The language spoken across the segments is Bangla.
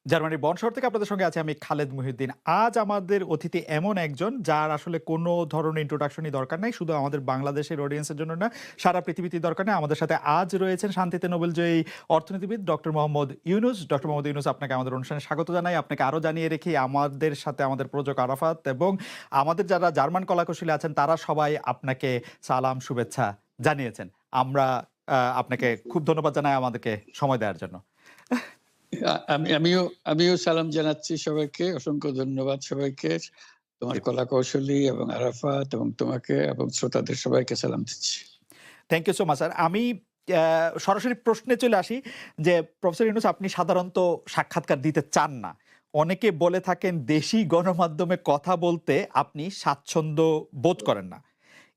জার্মানির বন শহর থেকে আপনাদের সঙ্গে আছে আমি খালেদ মহিউদ্দিন। আজ আমাদের অতিথি এমন একজন যার আসলে কোনো ধরনের ইন্ট্রোডাকশনই দরকার নাই। শুধু আমাদের বাংলাদেশের অডিয়েন্সের জন্য না, সারা পৃথিবীতেই দরকার নেই। আমাদের সাথে আজ রয়েছেন শান্তিতে নোবেলজয়ী অর্থনীতিবিদ ডক্টর মোহাম্মদ ইউনুস। ডক্টর মোহাম্মদ ইউনুস, আপনাকে আমাদের অনুষ্ঠানে স্বাগত জানাই। আপনাকে আরও জানিয়ে রেখি আমাদের সাথে আমাদের প্রযোজক আরাফাত এবং আমাদের যারা জার্মান কলাকুশলী আছেন তারা সবাই আপনাকে সালাম শুভেচ্ছা জানিয়েছেন। আমরা আপনাকে খুব ধন্যবাদ জানাই আমাদেরকে সময় দেওয়ার জন্য। আমিও সালাম জানাচ্ছি সবাইকে। অসংখ্য ধন্যবাদ সবাইকে। তোমার জি। কলা কৌশলী এবং আরাফাত এবং তোমাকে এবং শ্রোতাদের সবাইকে সালাম দিচ্ছি। Thank you so much sir. আমি সরাসরি প্রশ্নে চলে আসি যে প্রফেসর ইউনুস, আপনি সাধারণত সাক্ষাৎকার দিতে চান না। অনেকে বলে থাকেন দেশি গণমাধ্যমে কথা বলতে আপনি স্বাচ্ছন্দ্য বোধ করেন না।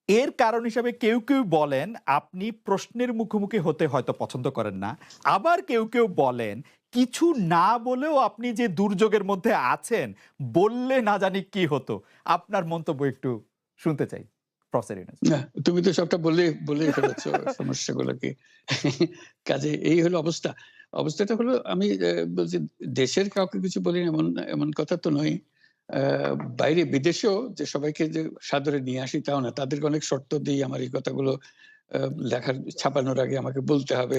এর কারণ হিসাবে কেউ বলেন আপনি প্রশ্নের মুখোমুখি হতে হয়তো পছন্দ করেন না। আবার কেউ বলেন কিছু না বলেও আপনি যে দুর্যোগের মধ্যে আছেন, বললে না জানি কি হতো। আপনার মন্তব্য একটু শুনতে চাই প্রফেসর ইউনুস। না, তুমি তো সবটা বলেই ফেলেছো সমস্যাগুলো কি। কাজে এই হলো অবস্থা। অবস্থাটা হলো আমি বলছি দেশের কাউকে কিছু বলি না এমন কথা তো নয়। আ বাইরে বিদেশেও যে সবাইকে যে সাদরে নিয়ে আসি তাও না। তাদেরকে অনেক শর্ত দেই আমার এই কথাগুলো আ লেখার ছাপানোর আগে আমাকে বলতে হবে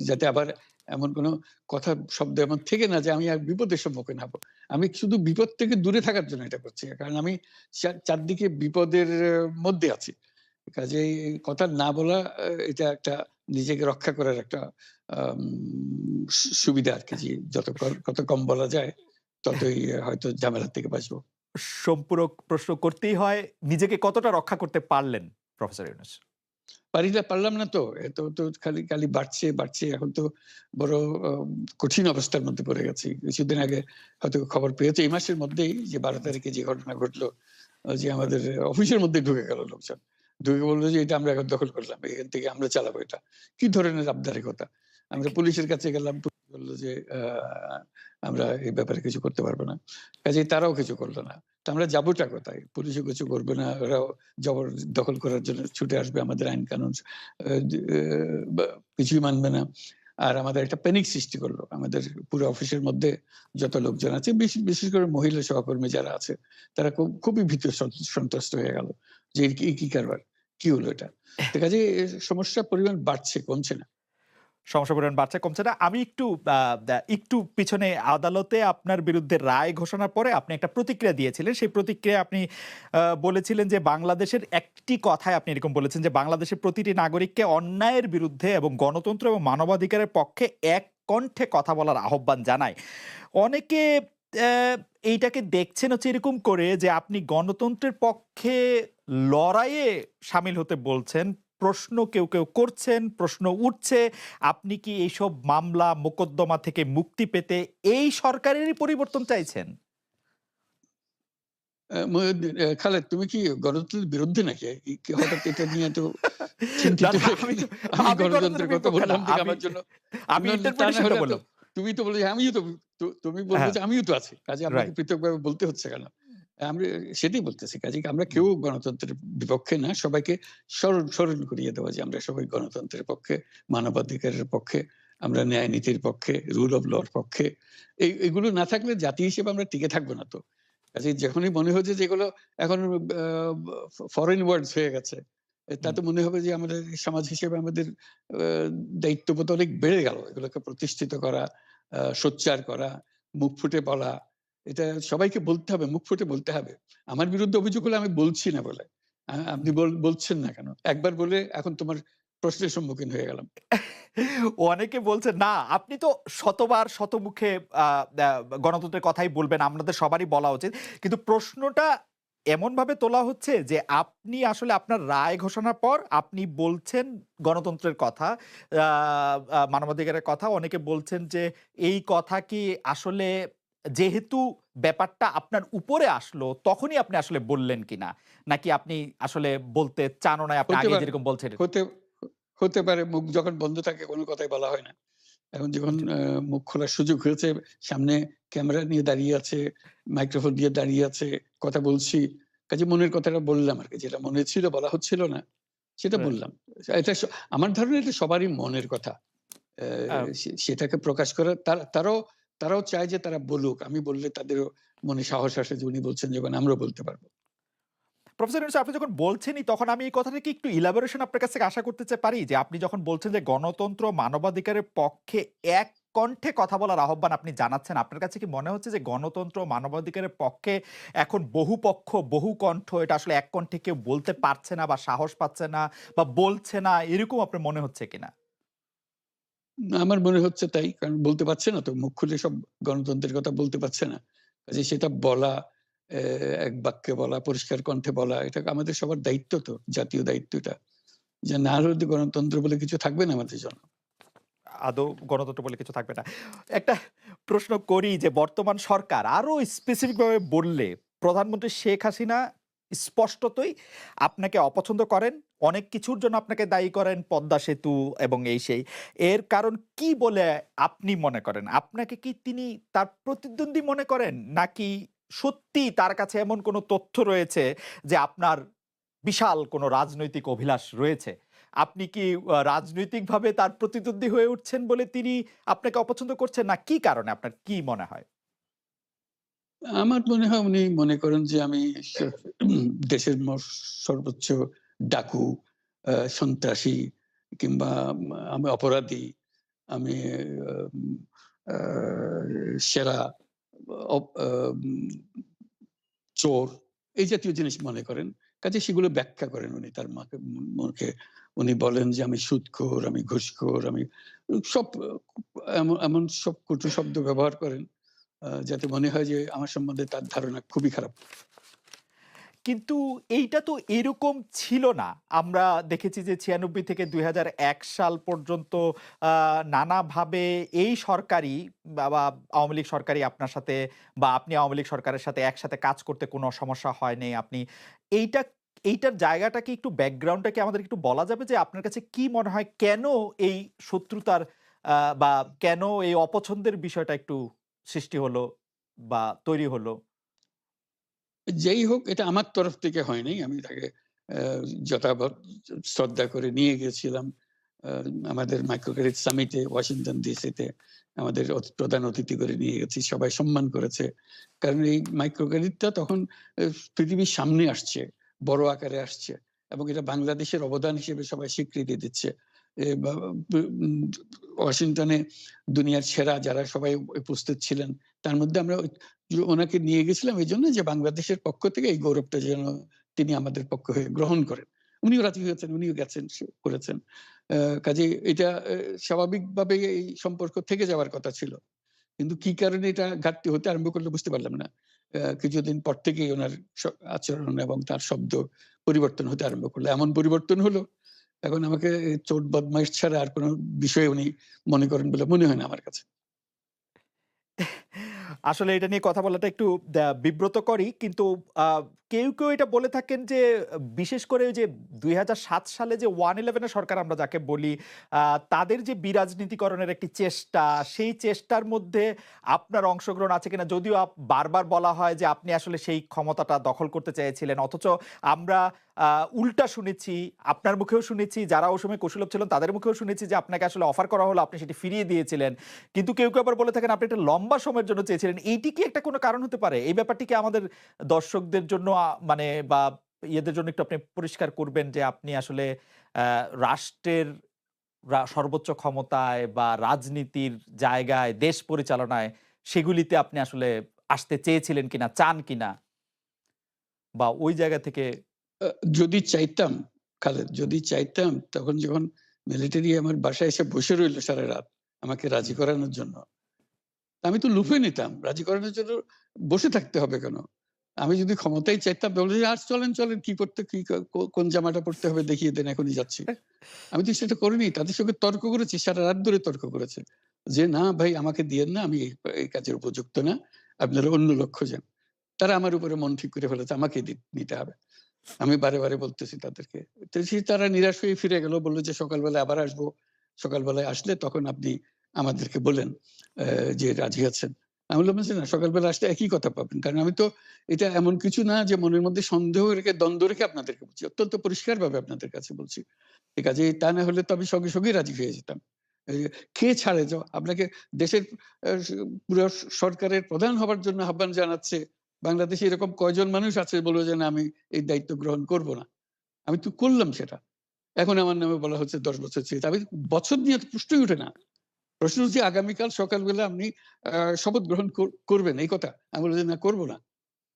যাতে আবার এমন কোনো কথা শব্দ এমন থেকে না যে আমি আর বিপদের সম্মুখীন হব। আমি শুধু বিপদ থেকে দূরে থাকার জন্য এটা করছি। কারণ আমি চারদিকে বিপদের মধ্যে আছি। কাজেই কথা না বলা এটা একটা নিজেকে রক্ষা করার একটা আম সুবিধা আরকি। যে কত কম বলা যায় ততই হয়তো ঝামেলার থেকে বাঁচবো। সম্পূরক প্রশ্ন করতেই হয়, নিজেকে কতটা রক্ষা করতে পারলেন প্রফেসর ইউনুস? পারলাম না তো। তো খালি বাড়ছে। এখন তো বড় আ কঠিন অবস্থার মধ্যে পড়ে গেছি। কিছুদিন আগে হয়তো খবর পেয়েছে এই মাসের মধ্যেই যে ১২ তারিখে যে ঘটনা ঘটলো যে আমাদের অফিসের মধ্যে ঢুকে গেল লোকজন। ঢুকে বলল যে এটা আমরা এখন দখল করলাম। এখান থেকে আমরা চালাবো এটা। কি ধরনের আবদারিকতা? আমরা পুলিশের কাছে গেলাম। পুলিশ বলল যে আমরা এই ব্যাপারে কিছু করতে পারব না। কাজেই তারাও কিছু করল না। তো আমরা যাবোটা কোথায়? পুলিশও কিছু করবে না। ওরাও দখল করার জন্য ছুটে আসবে। আমাদের আইন কানুন বা কিছুই মানবে না। আর আমাদের একটা প্যানিক সৃষ্টি করলো। আমাদের পুরো অফিসের মধ্যে যত লোকজন আছে বিশেষ করে মহিলা সহকর্মী যারা আছে তারা খুবই ভীত সন্ত্রস্ত হয়ে গেল। যে কি কারবার? কি হলো এটা? তো কাজেই সমস্যার পরিমাণ বাড়ছে, কমছে না। সমস্যার পরিমাণ বাড়ছে, কমছে না। আমি একটু একটু পিছনে আদালতে আপনার বিরুদ্ধে রায় ঘোষণার পরে আপনি একটা প্রতিক্রিয়া দিয়েছিলেন। সেই প্রতিক্রিয়ায় আপনি বলেছিলেন যে বাংলাদেশের একটি কথায় আপনি এরকম বলেছেন যে বাংলাদেশের প্রতিটি নাগরিককে অন্যায়ের বিরুদ্ধে এবং গণতন্ত্র এবং মানবাধিকারের পক্ষে এক কণ্ঠে কথা বলার আহ্বান জানায়। অনেকে অ্যা এইটাকে দেখছেন হচ্ছে এরকম করে যে আপনি গণতন্ত্রের পক্ষে লড়াইয়ে শামিল হতে বলছেন। প্রশ্ন কেউ করছেন, প্রশ্ন উঠছে। আপনি কি এইসব মামলা মোকদ্দমা থেকে মুক্তি পেতে এই সরকারেরই পরিবর্তন চাইছেন? মহিউদ্দিন খালেদ তুমি কি গণতন্ত্রের বিরুদ্ধে নাকি? হঠাৎ এটা নিয়ে এত না, চিন্তিত না, হয়ে আমি আমি আমি গণতন্ত্রের গণতন্ত্রের কথা বিপক্ষে না। বললাম দেখে আমি আমার জন্য আমি তা না ইন্টারপ্রিটেশন টা হলে তো বললাম। তুমি তো বললে যে আমিও তো তুমি বলবে হ্যাঁ, যে আমিও তো আছি। কাজে আমাকে রাইট। পৃথকভাবে বলতে হচ্ছে কেন? আমরা সেটাই বলতেছি। কাজে আমরা কেউ গণতন্ত্রের বিপক্ষে না। সবাইকে স্মরণ করিয়ে দেওয়া যে আমরা সবাই গণতন্ত্রের পক্ষে, মানবাধিকারের পক্ষে, আমরা ন্যায় নীতির পক্ষে, রুল অফ লর পক্ষে। এগুলো না থাকলে জাতি হিসেবে আমরা টিকে থাকবো না তো। কাজেই যখনই মনে হচ্ছে যে এগুলো এখন আ ফরেন ওয়ার্ডস হয়ে গেছে। হুম। তাতে মনে হবে যে আমাদের সমাজ হিসেবে আমাদের আ দায়িত্ববোধ অনেক বেড়ে গেল। এগুলোকে প্রতিষ্ঠিত করা, সোচ্চার করা, মুখ ফুটে বলা। এটা সবাইকে বলতে হবে, মুখ ফুটে বলতে হবে। আমার বিরুদ্ধে অভিযোগ হলে আমি বলছি না বলে। আপনি বলছেন না কেন? একবার বলে এখন তোমার প্রশ্নের সম্মুখীন হয়ে গেলাম। অনেকে বলছে, "না, আপনি তো শতবার শতমুখে আ আ গণতন্ত্রের কথাই বলবেন। আপনাদের সবারই বলা উচিত।" কিন্তু প্রশ্নটা এমনভাবে তোলা হচ্ছে যে আপনি আসলে আপনার রায় ঘোষণার পর আপনি বলছেন গণতন্ত্রের কথা, আ আ মানবাধিকারের কথা। অনেকে বলছেন যে এই কথা কি আসলে যেহেতু ব্যাপারটা আপনার উপরে আসলো, তখনই আপনি আসলে বললেন কিনা? নাকি আপনি আসলে বলতে চানও না, আপনি হতে আগেই পারে যেরকম বলছিলেন? হতে হতে পারে মুখ যখন বন্ধ থাকে কোনো কথাই বলা হয় না। এখন যখন মুখ খোলার সুযোগ হয়েছে, সামনে ক্যামেরা নিয়ে দাঁড়িয়ে আছে, মাইক্রোফোন দিয়ে দাঁড়িয়ে আছে, কথা বলছি। কাজে মনের কথাটা বললাম আরকি। যেটা মনে ছিল বলা হচ্ছিল না, সেটা রাইট। বললাম। এটা আমার ধারণা এটা সবারই মনের কথা। আ সেটাকে প্রকাশ করা তারাও তারাও চায় যে তারা বলুক। আমি বললে তাদেরও মনে সাহস আসে যে উনি বলছেন যখন আমরাও বলতে পারব। প্রফেসর ইউনূস আপনি যখন বলছেনই তখন আমি এই কথাটাকে একটু ইলাবোরেশন আপনার কাছ থেকে আশা করতে পারি যে আপনি যখন বলছেন যে গণতন্ত্র মানবাধিকারের পক্ষে এক কণ্ঠে কথা বলার আহ্বান আপনি জানাচ্ছেন, আপনার কাছে কি মনে হচ্ছে যে গণতন্ত্র মানবাধিকারের পক্ষে এখন বহু পক্ষ বহু কণ্ঠ এটা আসলে এক কণ্ঠে কেউ বলতে পারছে না বা সাহস পাচ্ছে না বা বলছে না এরকম আপনার মনে হচ্ছে কিনা? আমার মনে হচ্ছে তাই। কারণ বলতে পারছে না তো। মুখ খুলে সব গণতন্ত্রের কথা বলতে পারছে না। কাজেই সেটা বলা, অ্যা এক বাক্যে বলা, পরিষ্কার কণ্ঠে বলা, এটা আমাদের সবার দায়িত্ব তো, জাতীয় দায়িত্ব এটা। যে না হলে তো গণতন্ত্র বলে কিছু থাকবে না আমাদের জন্য। আদৌ গণতন্ত্র বলে কিছু থাকবে না। একটা প্রশ্ন করি যে বর্তমান সরকার আরো স্পেসিফিক ভাবে বললে প্রধানমন্ত্রী শেখ হাসিনা স্পষ্টতই আপনাকে অপছন্দ করেন। অনেক কিছুর জন্য আপনাকে দায়ী করেন, পদ্মা সেতু এবং এই সেই। এর কারণ কি বলে আপনি মনে করেন? আপনাকে কি তিনি তার প্রতিদ্বন্দ্বী মনে করেন? নাকি সত্যি তার কাছে এমন কোনো তথ্য রয়েছে যে আপনার বিশাল কোনো রাজনৈতিক অভিলাষ রয়েছে? আপনি কি রাজনৈতিকভাবে তার প্রতিদ্বন্দ্বী হয়ে উঠছেন বলে তিনি আপনাকে অপছন্দ করছেন? না কি কারণে আপনার কি মনে হয়? আমার মনে হয় উনি মনে করেন যে আমি স দেশের সর্বোচ্চ ডাকু, সন্ত্রাসী কিংবা আমি অপরাধী। আমি আম আ সেরা অপ আম চোর এই জাতীয় জিনিস মনে করেন। কাজেই সেগুলো ব্যাখ্যা করেন উনি তার মুখে। উনি বলেন যে আমি সুদখোর, আমি ঘুষখোর, আমি সব এমন এমন সব কটু শব্দ ব্যবহার করেন যাতে মনে হয় যে আমার সম্বন্ধে তার ধারণা খুবই খারাপ। কিন্তু এইটা তো এরকম ছিল না। আমরা দেখেছি যে ৯৬ থেকে ২০০১ সাল পর্যন্ত আ নানাভাবে এই সরকারই বা আওয়ামী লীগ সরকারই আপনার সাথে বা আপনি আওয়ামী লীগ সরকারের সাথে একসাথে কাজ করতে কোনো সমস্যা হয়নি। আপনি এইটা এইটার জায়গাটা কি একটু ব্যাকগ্রাউন্ডটা কি আমাদের একটু বলা যাবে যে আপনার কাছে কি মনে হয় কেন এই শত্রুতার বা কেন এই অপছন্দের বিষয়টা একটু সৃষ্টি হলো বা তৈরি হলো? যেই হোক এটা আমার তরফ থেকে হয়নি। আমি তাকে অ্যা যথাযথ শ্রদ্ধা করে নিয়ে গেছিলাম। আ আমাদের মাইক্রো ক্রেডিট সামিটে ওয়াশিংটন ডিসিতে আমাদের প্রধান অতিথি করে নিয়ে গেছি। সবাই সম্মান করেছে। কারণ এই মাইক্রো ক্রেডিটটা তখন এ পৃথিবীর সামনে আসছে, বড় আকারে আসছে এবং এটা বাংলাদেশের অবদান হিসেবে সবাই স্বীকৃতি দিচ্ছে। এ বা উম ওয়াশিংটনে দুনিয়ার সেরা যারা সবাই উপস্থিত ছিলেন, তার মধ্যে আমরা ওনাকে নিয়ে গেছিলাম এইজন্য যে বাংলাদেশের পক্ষ থেকে এই গৌরবটা যেন তিনি আমাদের পক্ষ হয়ে গ্রহণ করেন। উনিও রাজি হয়েছেন, উনিও গেছেন, করেছেন। কাজেই এটা স্বাভাবিকভাবেই এই সম্পর্ক থেকে যাওয়ার কথা ছিল। কিন্তু কি কারণে এটা ঘাটতি হতে আরম্ভ করলো বুঝতে পারলাম না। কিছুদিন পর থেকেই উনার আচরণ এবং তার শব্দ পরিবর্তন হতে আরম্ভ করলো। এমন পরিবর্তন হলো, এখন আমাকে চোর বদমাইশ ছাড়া আর কোন বিষয় উনি মনে করেন বলে মনে হয় না আমার কাছে। আসলে এটা নিয়ে কথা বলাটা একটু বিব্রতকরই। কিন্তু আ কেউ এটা বলে থাকেন যে বিশেষ করে ওই যে ২০০৭ সালে যে 111 এর সরকার আমরা যাকে বলি, আ তাদের যে বিরাজনীতিকরণের একটি চেষ্টা, সেই চেষ্টার মধ্যে আপনার অংশগ্রহণ আছে কিনা? যদিও বারবার বলা হয় যে আপনি আসলে সেই ক্ষমতাটা দখল করতে চেয়েছিলেন। অথচ আমরা আ উল্টা শুনেছি, আপনার মুখেও শুনেছি, যারা ওই সময় কুশলীন ছিলেন তাদের মুখেও শুনেছি যে আপনাকে আসলে অফার করা হলো, আপনি সেটি ফিরিয়ে দিয়েছিলেন। কিন্তু কেউ আবার বলে থাকেন আপনি একটা লম্বা সময়ের জন্য চেয়েছিলেন। এইটি কি একটা কোনো কারণ হতে পারে? এই ব্যাপারটি কি আমাদের দর্শকদের জন্য মানে বা ইয়েদের জন্য একটু আপনি পরিষ্কার করবেন যে আপনি আসলে আ রাষ্ট্রের সর্বোচ্চ ক্ষমতায় বা রাজনীতির জায়গায়, দেশ পরিচালনায় সেগুলিতে আপনি আসলে আসতে চেয়েছিলেন কিনা, চান কিনা? বা ওই জায়গা থেকে আ যদি চাইতাম, খালেদ যদি চাইতাম তখন যখন মিলিটারি আমার বাসায় এসে বসে রইল সারারাত আমাকে রাজি হুম। করানোর জন্য। আমি তো লুফে নিতাম। রাজি করানোর জন্য বসে থাকতে হবে কেন? আমি যদি ক্ষমতায় চাইতাম বলে যে, "আর চলেন কি করতে কি কোন জামাটা পড়তে হবে দেখিয়ে দেন এখনই যাচ্ছি।" আমি তো সেটা করিনি। তাদের সঙ্গে তর্ক করেছি, সারারাত ধরে তর্ক করেছে। যে, "না ভাই আমাকে দিয়েন না। আমি এই কাজের উপযুক্ত না। আপনারা অন্য লোক খোঁজেন।" তারা আমার উপরে মন ঠিক করে ফেলেছে আমাকেই নিতে হবে। আমি বারে বলতেছি তাদেরকে। তো তারা নিরাশ হয়ে ফিরে গেল। বলল যে, "সকালবেলায় আবার আসবো। সকালবেলায় আসলে তখন আপনি আমাদেরকে বলেন যে রাজি আছেন।" আমি বললাম যে, "না সকালবেলা আসলে একই কথা পাবেন। কারণ আমি তো এটা এমন কিছু না যে মনের মধ্যে সন্দেহ রেখে দ্বন্দ্ব রেখে আপনাদেরকে বলছি। অত্যন্ত পরিষ্কারভাবে আপনাদের কাছে বলছি। কাজেই তা না হলে তো আমি সঙ্গেই রাজি হয়ে যেতাম। এই কে ছাড়ে? আপনাকে দেশের পুরো সরকারের প্রধান হবার জন্য আহ্বান জানাচ্ছে। বাংলাদেশে এরকম কয়জন মানুষ আছে বলবে যে, "না, আমি এই দায়িত্ব গ্রহণ করব না।" আমি তো করলাম সেটা। এখন আমার নামে বলা হচ্ছে ১০ বছর ছেড়ে। আমি বছর নিয়ে তো প্রশ্নই ওঠে না। প্রশ্ন হচ্ছে আগামীকাল সকালবেলা আপনি শপথ গ্রহণ করবেন এই কথা। আমি বললাম যে, "না, করব না।"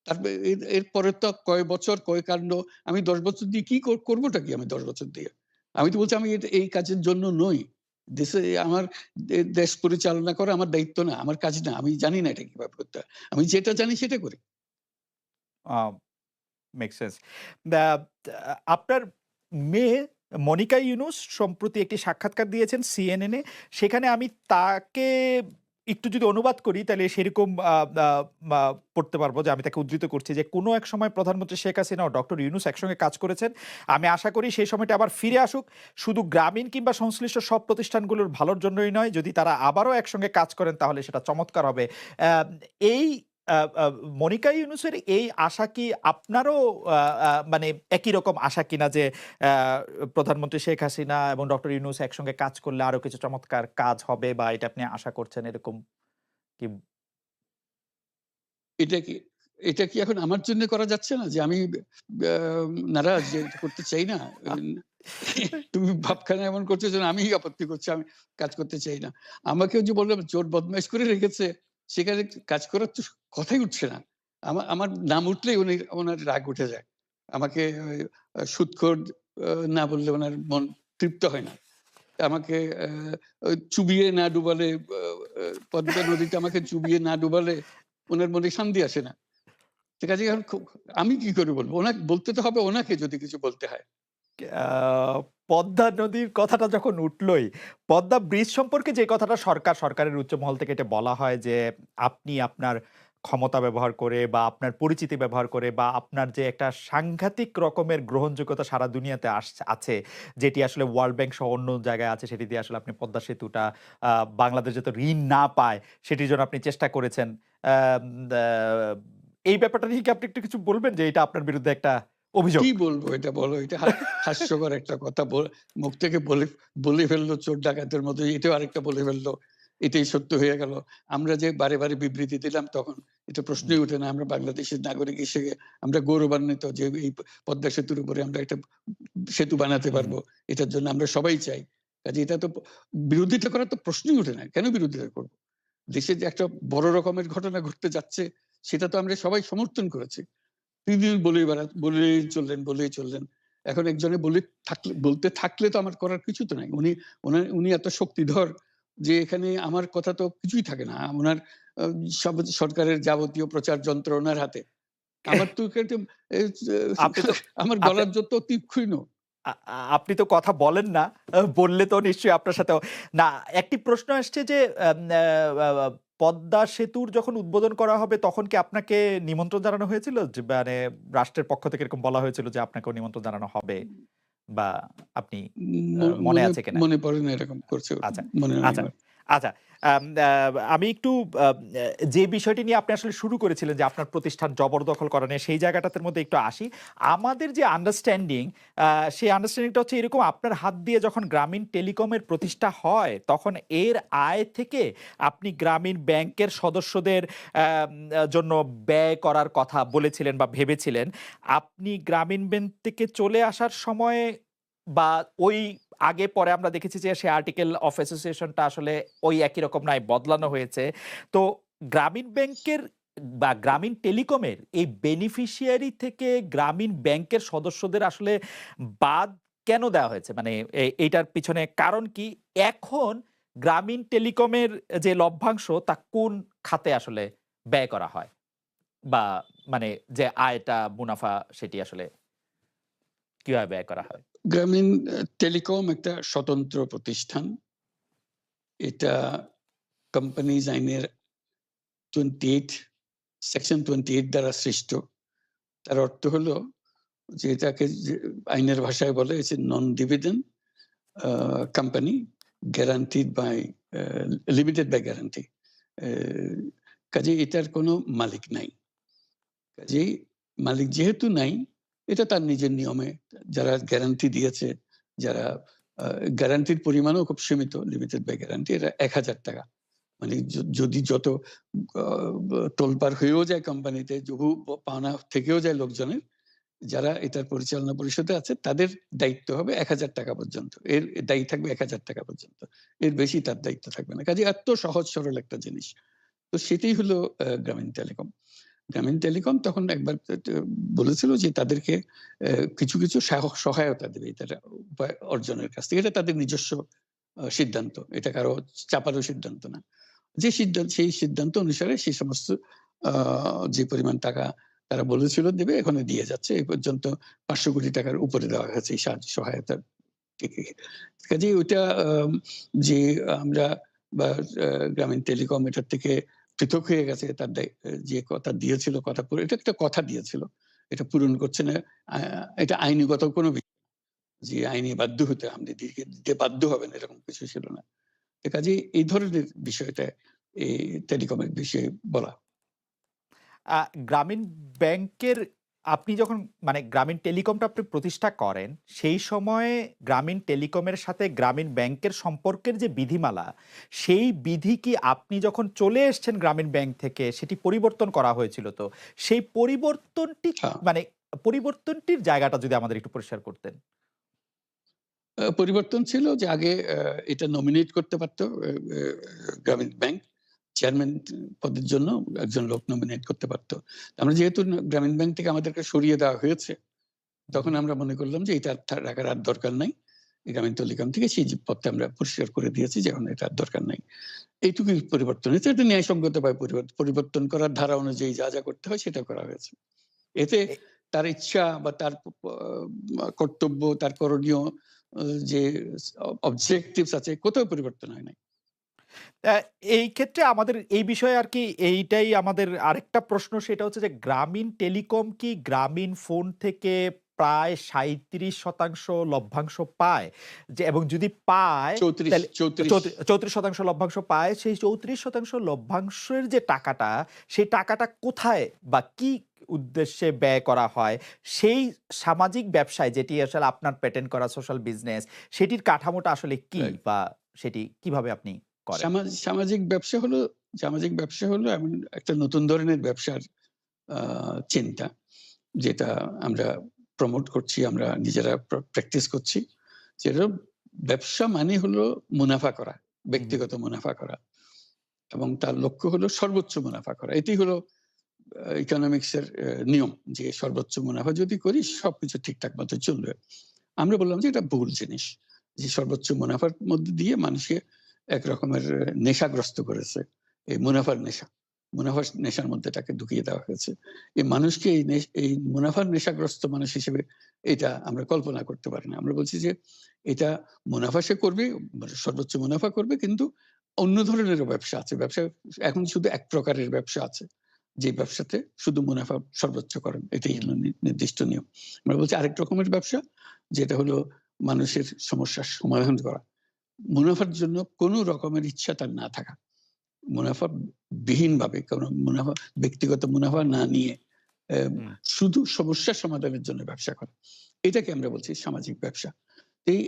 তারপরে এরপরে তো কয় বছর, কয় কাণ্ড। আমি ১০ বছর দিয়ে কি করবোটা কি আমি ১০ বছর দিয়ে? আমি তো বলছি আমি এই কাজের জন্য নই। দেশে আমার দেশ পরিচালনা করা আমার দায়িত্ব না, আমার কাজ না। আমি জানি না এটা কিভাবে করতে হয়। আমি যেটা জানি সেটা করি। আ মেক সেন্স। দ্যা আপনার মেয়ে মনিকা ইউনুস সম্প্রতি একটি সাক্ষাৎকার দিয়েছেন সিএনএন এ। সেখানে আমি তাকে একটু যদি অনুবাদ করি তাহলে সেরকম আ আ মা পড়তে পারবো যে আমি তাকে উদ্ধৃত করছি যে, "কোনো এক সময় প্রধানমন্ত্রী শেখ হাসিনা ও ডক্টর ইউনুস একসঙ্গে কাজ করেছেন। আমি আশা করি সেই সময়টা আবার ফিরে আসুক। শুধু গ্রামীণ কিংবা সংশ্লিষ্ট সব প্রতিষ্ঠানগুলোর ভালোর জন্যই নয়। যদি তারা আবারও একসঙ্গে কাজ করেন তাহলে সেটা চমৎকার হবে।" এই আ আ মনিকা ইউনুসের এই আশা কি আপনারও আ আ মানে একই রকম আশা কিনা যে আ প্রধানমন্ত্রী শেখ হাসিনা এবং ডক্টর ইউনুস একসঙ্গে কাজ করলে আরো কিছু চমৎকার কাজ হবে বা এটা আপনি আশা করছেন এরকম কি? এটা কি এটা কি এখন আমার জন্য করা যাচ্ছে না? যে আমি আ নারাজ যে এটা করতে চাই না? তুমি ভাবখানা এমন করছো যেন আমিই আপত্তি করছি। আমি কাজ করতে চাই না। আমাকেও যে বললাম চোর বদমাইশ করে রেখেছে, সেখানে কাজ করার তো কথাই উঠছে না। আমার নাম উঠলেই উনার রাগ উঠে যায়। আমাকে সুদখোর না বললে উনার মন তৃপ্ত হয় না। আমাকে চুবিয়ে না ডুবালে আ আ পদ্মা নদীতে আমাকে চুবিয়ে না ডুবালে উনার মনে শান্তি আসে না। ঠিক আছে? এখন আমি কি করে বলব? বলতে তো হবে ওনাকে যদি কিছু বলতে হয়। আ পদ্মা নদীর কথাটা যখন উঠলই, পদ্মা ব্রিজ সম্পর্কে যে কথাটা সরকারের উচ্চ মহল থেকে এটা বলা হয় যে, আপনি আপনার ক্ষমতা ব্যবহার করে বা আপনার পরিচিতি ব্যবহার করে বা আপনার যে একটা সাংঘাতিক রকমের গ্রহণযোগ্যতা সারা দুনিয়াতে আছে, যেটি আসলে ওয়ার্ল্ড ব্যাংক সহ অন্য জায়গায় আছে, সেটি দিয়ে আসলে আপনি পদ্মা সেতুটা আ বাংলাদেশ যাতে ঋণ না পায়, সেটির জন্য আপনি চেষ্টা করেছেন। আম দ্যা এই ব্যাপারটা নিয়ে কি আপনি একটু কিছু বলবেন যে, এটা আপনার বিরুদ্ধে একটা অভিযোগ? কি বলবো এটা বলো? এটা হাস্যকর একটা কথা মুখ থেকে বলে ফেললো চোর ডাকাতের মতো। এটাও আরেকটা বলে ফেললো। এটাই সত্য হয়ে গেল। আমরা যে বারে বিবৃতি দিলাম তখন এটা হুম, প্রশ্নই ওঠে না। আমরা বাংলাদেশের নাগরিক হিসেবে আমরা গৌরবান্বিত যে এই পদ্মা সেতুর উপরে আমরা একটা সেতু বানাতে হুম। পারবো। এটার জন্য আমরা সবাই চাই। কাজে এটা তো বিরোধিতা করার তো প্রশ্নই ওঠে না। কেন বিরোধিতা করব? দেশে যে একটা বড় রকমের ঘটনা ঘটতে যাচ্ছে সেটা তো আমরা সবাই সমর্থন করেছি। তিনি বলেই চললেন। এখন একজনে বলতে থাকলে তো আমার করার কিছু তো নাই। উনি এত শক্তিধর যে এখানে আমার কথা তো কিছুই থাকে না। উনার আ সব সরকারের যাবতীয় প্রচার যন্ত্র উনার হাতে। আমার তো কিন্তু এ আপনি তো আমার আপনি গলার যত তীক্ষ্ণ। আ আ আপনি তো কথা বলেন না। বললে তো নিশ্চয়ই আপনার সাথেও না, একটি প্রশ্ন আসছে যে আম আ আ পদ্মা সেতুর যখন উদ্বোধন করা হবে তখন কি আপনাকে নিমন্ত্রণ জানানো হয়েছিল? যে মানে রাষ্ট্রের পক্ষ থেকে এরকম বলা হয়েছিল যে আপনাকেও নিমন্ত্রণ জানানো হবে বা আপনি ম মনে মনে আছে কিনা? মনে পড়ে না এরকম করছে। আচ্ছা, মনে নাই আচ্ছা, আমার। আচ্ছা। আম আ আমি একটু আ যে বিষয়টি নিয়ে আপনি আসলে শুরু করেছিলেন যে আপনার প্রতিষ্ঠান জবরদখল করা নিয়ে সেই জায়গাটার মধ্যে একটু আসি। আমাদের যে আন্ডারস্ট্যান্ডিং সেই আন্ডারস্ট্যান্ডিংটা হচ্ছে এরকম, আপনার হাত দিয়ে যখন গ্রামীণ টেলিকমের প্রতিষ্ঠা হয় তখন এর আয় থেকে আপনি গ্রামীণ ব্যাংকের সদস্যদের জন্য ব্যয় করার কথা বলেছিলেন বা ভেবেছিলেন। আপনি গ্রামীণ ব্যাংক থেকে চলে আসার সময় বা ওই আগে পরে আমরা দেখেছি যে সে আর্টিকেল অফ অ্যাসোসিয়েশনটা আসলে ওই একই রকম নাই, বদলানো হয়েছে। তো গ্রামীণ ব্যাংকের বা গ্রামীণ টেলিকমের এই বেনিফিশিয়ারি থেকে গ্রামীণ ব্যাংকের সদস্যদের আসলে বাদ কেন দেওয়া হয়েছে? মানে এইটার পিছনে কারণ কি? এখন গ্রামীণ টেলিকমের যে লভ্যাংশ তা কোন খাতে আসলে ব্যয় করা হয়? বা মানে যে আয়টা, মুনাফা সেটি আসলে কিভাবে ব্যয় করা হয়? গ্রামীণ টেলিকম একটা স্বতন্ত্র প্রতিষ্ঠান। এটা কোম্পানিজ আইনের 28 সেকশন 28 দ্বারা সৃষ্ট। তার অর্থ হলো যে এটাকে যে আইনের ভাষায় বলে it's a non dividend company guaranteed by limited by guarantee. অ্যা কাজেই এটার কোনো মালিক নাই। কাজেই মালিক যেহেতু নাই, এটা তার নিজের নিয়মে যারা গ্যারান্টি দিয়েছে, যারা আ গ্যারান্টির পরিমাণও খুব সীমিত, লিমিটেড বাই গ্যারান্টি। এটা ৳১,০০০। মানে যদি যত আ তোলপাড় হয়েও যায় কোম্পানিতে, বহু পাওনা থেকেও যায় লোকজনের, যারা এটার পরিচালনা পরিষদে আছে তাদের দায়িত্ব হবে ৳১,০০০ পর্যন্ত। এর দায়ী থাকবে ৳১,০০০ পর্যন্ত। এর বেশি তার দায়িত্ব থাকবে না। কাজেই এত সহজ সরল একটা জিনিস। তো সেটাই হলো গ্রামীণ টেলিকম। গ্রামীণ টেলিকম তখন একবার বলেছিল যে তাদেরকে কিছু, কিছু সহায়তা দেবে এটার উপায় অর্জনের কাছ থেকে। এটা তাদের নিজস্ব সিদ্ধান্ত। এটা কারো চাপারও সিদ্ধান্ত না। সেই সিদ্ধান্ত অনুসারে সেই সমস্ত আ যে পরিমাণ টাকা তারা বলেছিল দেবে, এখনো দিয়ে যাচ্ছে। এই পর্যন্ত ৳৫০০ কোটি উপরে দেওয়া হয়েছে এই সাহায্য সহায়তা থেকে। কাজেই ওইটা যে আমরা বা গ্রামীণ টেলিকম এটার থেকে পৃথক হয়ে গেছে তার যে কথা দিয়েছিল কথা এটা একটা কথা দিয়েছিল। এটা পূরণ করছে না। আ এটা আইনিগত কোনো যে আইনি বাধ্য হতে আপনি দিতে বাধ্য হবেন এরকম কিছু ছিল না। তো কাজেই এই ধরনের বিষয়টা এই টেলিকমের বিষয়ে বলা। আ গ্রামীণ ব্যাংকের আপনি যখন মানে গ্রামীণ টেলিকমটা আপনি প্রতিষ্ঠা করেন, সেই সময়ে গ্রামীণ টেলিকমের সাথে গ্রামীণ ব্যাংকের সম্পর্কের যে বিধিমালা, সেই বিধি কি আপনি যখন চলে এসছেন গ্রামীণ ব্যাংক থেকে সেটি পরিবর্তন করা হয়েছিল তো? সেই পরিবর্তনটি হ্যাঁ, মানে পরিবর্তনটির জায়গাটা যদি আমাদের একটু পরিষ্কার করতেন। পরিবর্তন ছিল যে আগে এটা নমিনেট করতে পারত গ্রামীণ ব্যাংক। চেয়ারম্যান পদের জন্য একজন লোক নমিনেট করতে পারত। আমরা যেহেতু গ্রামীণ ব্যাংক থেকে আমাদেরকে সরিয়ে দেওয়া হয়েছে, হু, হু। তখন আমরা মনে করলাম যে এটা রাখার আর দরকার নাই। এই গ্রামীণ টেলিকম থেকে সেই যে পদটা আমরা পরিষ্কার করে দিয়েছি যে এখন এটা আর দরকার নাই। এইটুকুই পরিবর্তন হয়েছে। এটা ন্যায়সঙ্গতভাবে পরিবর্তন করার ধারা অনুযায়ী যা, যা করতে হয় সেটা করা হয়েছে। এতে এ তার ইচ্ছা বা তার কর্তব্য, তার করণীয় অ যে অবজেক্টিভস আছে কোথাও পরিবর্তন হয় নাই। অ্যা এই ক্ষেত্রে আমাদের এই বিষয়ে আরকি এইটাই আমাদের আরেকটা প্রশ্ন সেটা হচ্ছে যে গ্রামীণ টেলিকম কি গ্রামীণ ফোন থেকে প্রায় ৩৭% লভ্যাংশ পায়? যে এবং যদি পায় ৩৪, তাহলে ৩৪ 34% লভ্যাংশ পায়। সেই 34% লভ্যাংশের যে টাকাটা, সেই টাকাটা কোথায় বা কি উদ্দেশ্যে ব্যয় করা হয়? সেই সামাজিক ব্যবসায় যেটি আসলে আপনার পেটেন্ট করা সোশ্যাল বিজনেস সেটির কাঠামোটা আসলে কি? রাইট। বা সেটি কিভাবে আপনি করেন? সামাজিক ব্যবসা হলো এমন একটা নতুন ধরনের ব্যবসার আ চিন্তা। যেটা আমরা প্রমোট করছি, আমরা নিজেরা প্র্যাকটিস করছি। যেটা ব্যবসা মানে হলো মুনাফা করা, হু, হু। ব্যক্তিগত মুনাফা করা এবং তার লক্ষ্য হলো সর্বোচ্চ মুনাফা করা। এটি হলো ইকোনমিক্স এর নিয়ম যে সর্বোচ্চ মুনাফা যদি করি সবকিছু ঠিকঠাক মতো চলবে। আমরা বললাম যে এটা ভুল জিনিস। যে সর্বোচ্চ মুনাফার মধ্য দিয়ে মানুষকে এক রকমের নেশাগ্রস্ত করেছে। এই মুনাফার নেশা। মুনাফার নেশার মধ্যে তাকে ঢুকিয়ে দেওয়া হয়েছে। এই মানুষকে এই মুনাফার নেশাগ্রস্ত মানুষ হিসেবে এটা আমরা কল্পনা করতে পারি না। আমরা বলছি যে এটা মুনাফা সে করবে, মানে সর্বোচ্চ মুনাফা করবে কিন্তু অন্য ধরনেরও ব্যবসা আছে। এখন শুধু এক প্রকারের ব্যবসা আছে। যে ব্যবসাতে শুধু মুনাফা সর্বোচ্চকরণ। এটাই হুম, হলো নির্দিষ্ট নিয়ম। আমরা বলছি আরেক রকমের ব্যবসা যেটা হলো মানুষের সমস্যার সমাধান করা। মুনাফার জন্য কোনো রকমের ইচ্ছা তার না থাকা। মুনাফা বিহীনভাবে কোনো ব্যক্তিগত মুনাফা না নিয়ে অ্যা হুম। শুধু সমস্যার সমাধানের জন্য ব্যবসা করা। এটাকে আমরা বলছি সামাজিক ব্যবসা।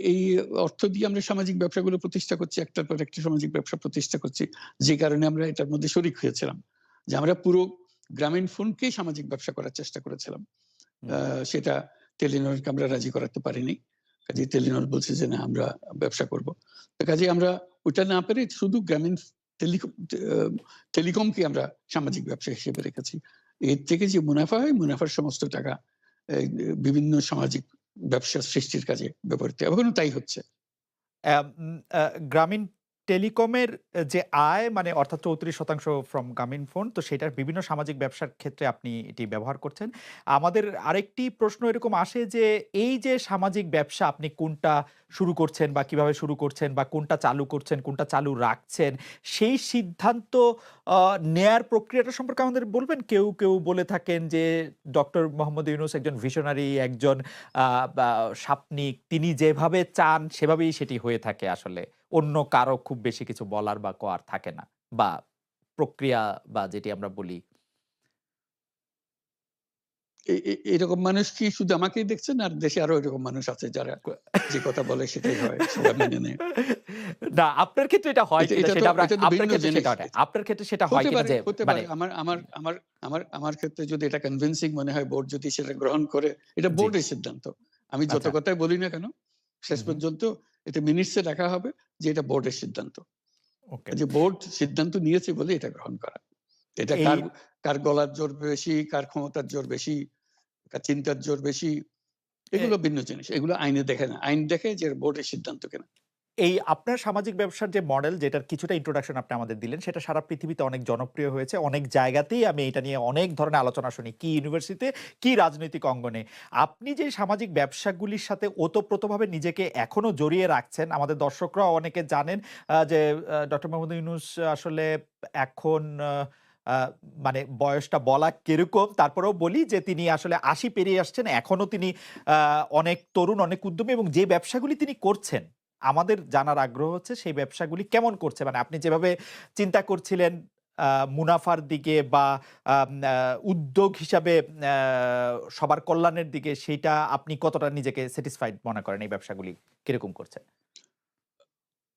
এই অর্থ দিয়ে আমরা সামাজিক ব্যবসাগুলো প্রতিষ্ঠা করছি। একটার পর একটা সামাজিক ব্যবসা প্রতিষ্ঠা করছি। যে কারণে আমরা এটার মধ্যে শরিক হয়েছিলাম। যে আমরা পুরো গ্রামীণ ফোনকেই সামাজিক ব্যবসা করার চেষ্টা করেছিলাম। হুম, সেটা টেলিনরকে আমরা রাজি করাতে পারিনি। কাজেই টেলিনর বলছে যে, "না আমরা ব্যবসা করব।" তো কাজেই আমরা ওটা না পেরে শুধু গ্রামীণ টেলিকম টেলিকমকে আমরা সামাজিক ব্যবসা হিসেবে রেখেছি। এর থেকে যে মুনাফা হয়, মুনাফার সমস্ত টাকা এই বিভিন্ন সামাজিক ব্যবসা সৃষ্টির কাজে ব্যবহৃত হয়। এখনো তাই হচ্ছে। অ্যা উম আ গ্রামীণ টেলিকমের যে আয় মানে অর্থাৎ ৩৪% ফ্রম গ্রামীণ ফোন তো সেটার বিভিন্ন সামাজিক ব্যবসার ক্ষেত্রে আপনি এটি ব্যবহার করছেন। আমাদের আরেকটি প্রশ্ন এরকম আসে যে এই যে সামাজিক ব্যবসা আপনি কোনটা শুরু করছেন বা কিভাবে শুরু করছেন বা কোনটা চালু করছেন, কোনটা চালু রাখছেন সেই সিদ্ধান্ত আ নেয়ার প্রক্রিয়াটা সম্পর্কে আমাদের বলবেন? কেউ বলে থাকেন যে ডক্টর মোহাম্মদ ইউনূস একজন ভিশনারি একজন আ বা স্বাপ্নিক তিনি যেভাবে চান সেভাবেই সেটি হয়ে থাকে আসলে। অন্য কারো খুব বেশি কিছু বলার বা কওয়ার থাকে না। বা প্রক্রিয়া বা যেটি আমরা বলি এরকম মানুষ কি শুধু আমাকেই দেখছেন? আর দেশে আরো এরকম মানুষ আছে যারা যে কথা বলে সেটাই হয়, সবাই মেনে নেয়। না, আপনার ক্ষেত্রে এটা হয় এটা কিনা এটা তো সেটা আমরা এটা তো আপনার ভিন্ন ক্ষেত্রে জিনিস। সেটা হয় না। আপনার ক্ষেত্রে সেটা হয় কিনা যে হতে মানে পারে। আমার ক্ষেত্রে যদি এটা কনভিনসিং মনে হয়, বোর্ড যদি সেটা গ্রহণ করে, এটা জি, বোর্ডের সিদ্ধান্ত। আমি যত আচ্ছা। কথাই বলি না কেন, শেষ হু, হু। পর্যন্ত এটা মিনিটস এ লেখা হবে যে এটা বোর্ডের সিদ্ধান্ত। ওকে। যে বোর্ড সিদ্ধান্ত নিয়েছে বলে এটা গ্রহণ করা। এটা এই কার গলার জোর বেশি, কার ক্ষমতার জোর বেশি, কার চিন্তার জোর বেশি, এ এগুলো ভিন্ন জিনিস। এগুলো আইনে দেখে না। আইন দেখে যে বোর্ডের সিদ্ধান্ত কিনা। এই আপনার সামাজিক ব্যবসার যে মডেল যেটার কিছুটা ইন্ট্রোডাকশন আপনি আমাদের দিলেন সেটা সারা পৃথিবীতে অনেক জনপ্রিয় হয়েছে। অনেক জায়গাতেই আমি এটা নিয়ে অনেক ধরনের আলোচনা শুনি। কি ইউনিভার্সিটিতে, কি রাজনৈতিক অঙ্গনে। আপনি যে সামাজিক ব্যবসাগুলির সাথে ওতপ্রোতভাবে নিজেকে এখনো জড়িয়ে রাখছেন, আমাদের দর্শকরাও অনেকে জানেন যে ডক্টর মোহাম্মদ ইউনূস আসলে এখন আ মানে বয়সটা বলা কিরকম, তারপরেও বলি যে তিনি আসলে ৮০ পেরিয়ে আসছেন। এখনো তিনি আ অনেক তরুণ, অনেক উদ্যমী এবং যে ব্যবসাগুলি তিনি করছেন আমাদের জানার আগ্রহ হচ্ছে সেই ব্যবসাগুলি কেমন করছে? মানে আপনি যেভাবে চিন্তা করছিলেন আ মুনাফার দিকে বা আম আ উদ্যোগ হিসাবে আ সবার কল্যাণের দিকে সেইটা আপনি কতটা নিজেকে স্যাটিসফাইড মনে করেন এই ব্যবসাগুলি কিরকম করছে?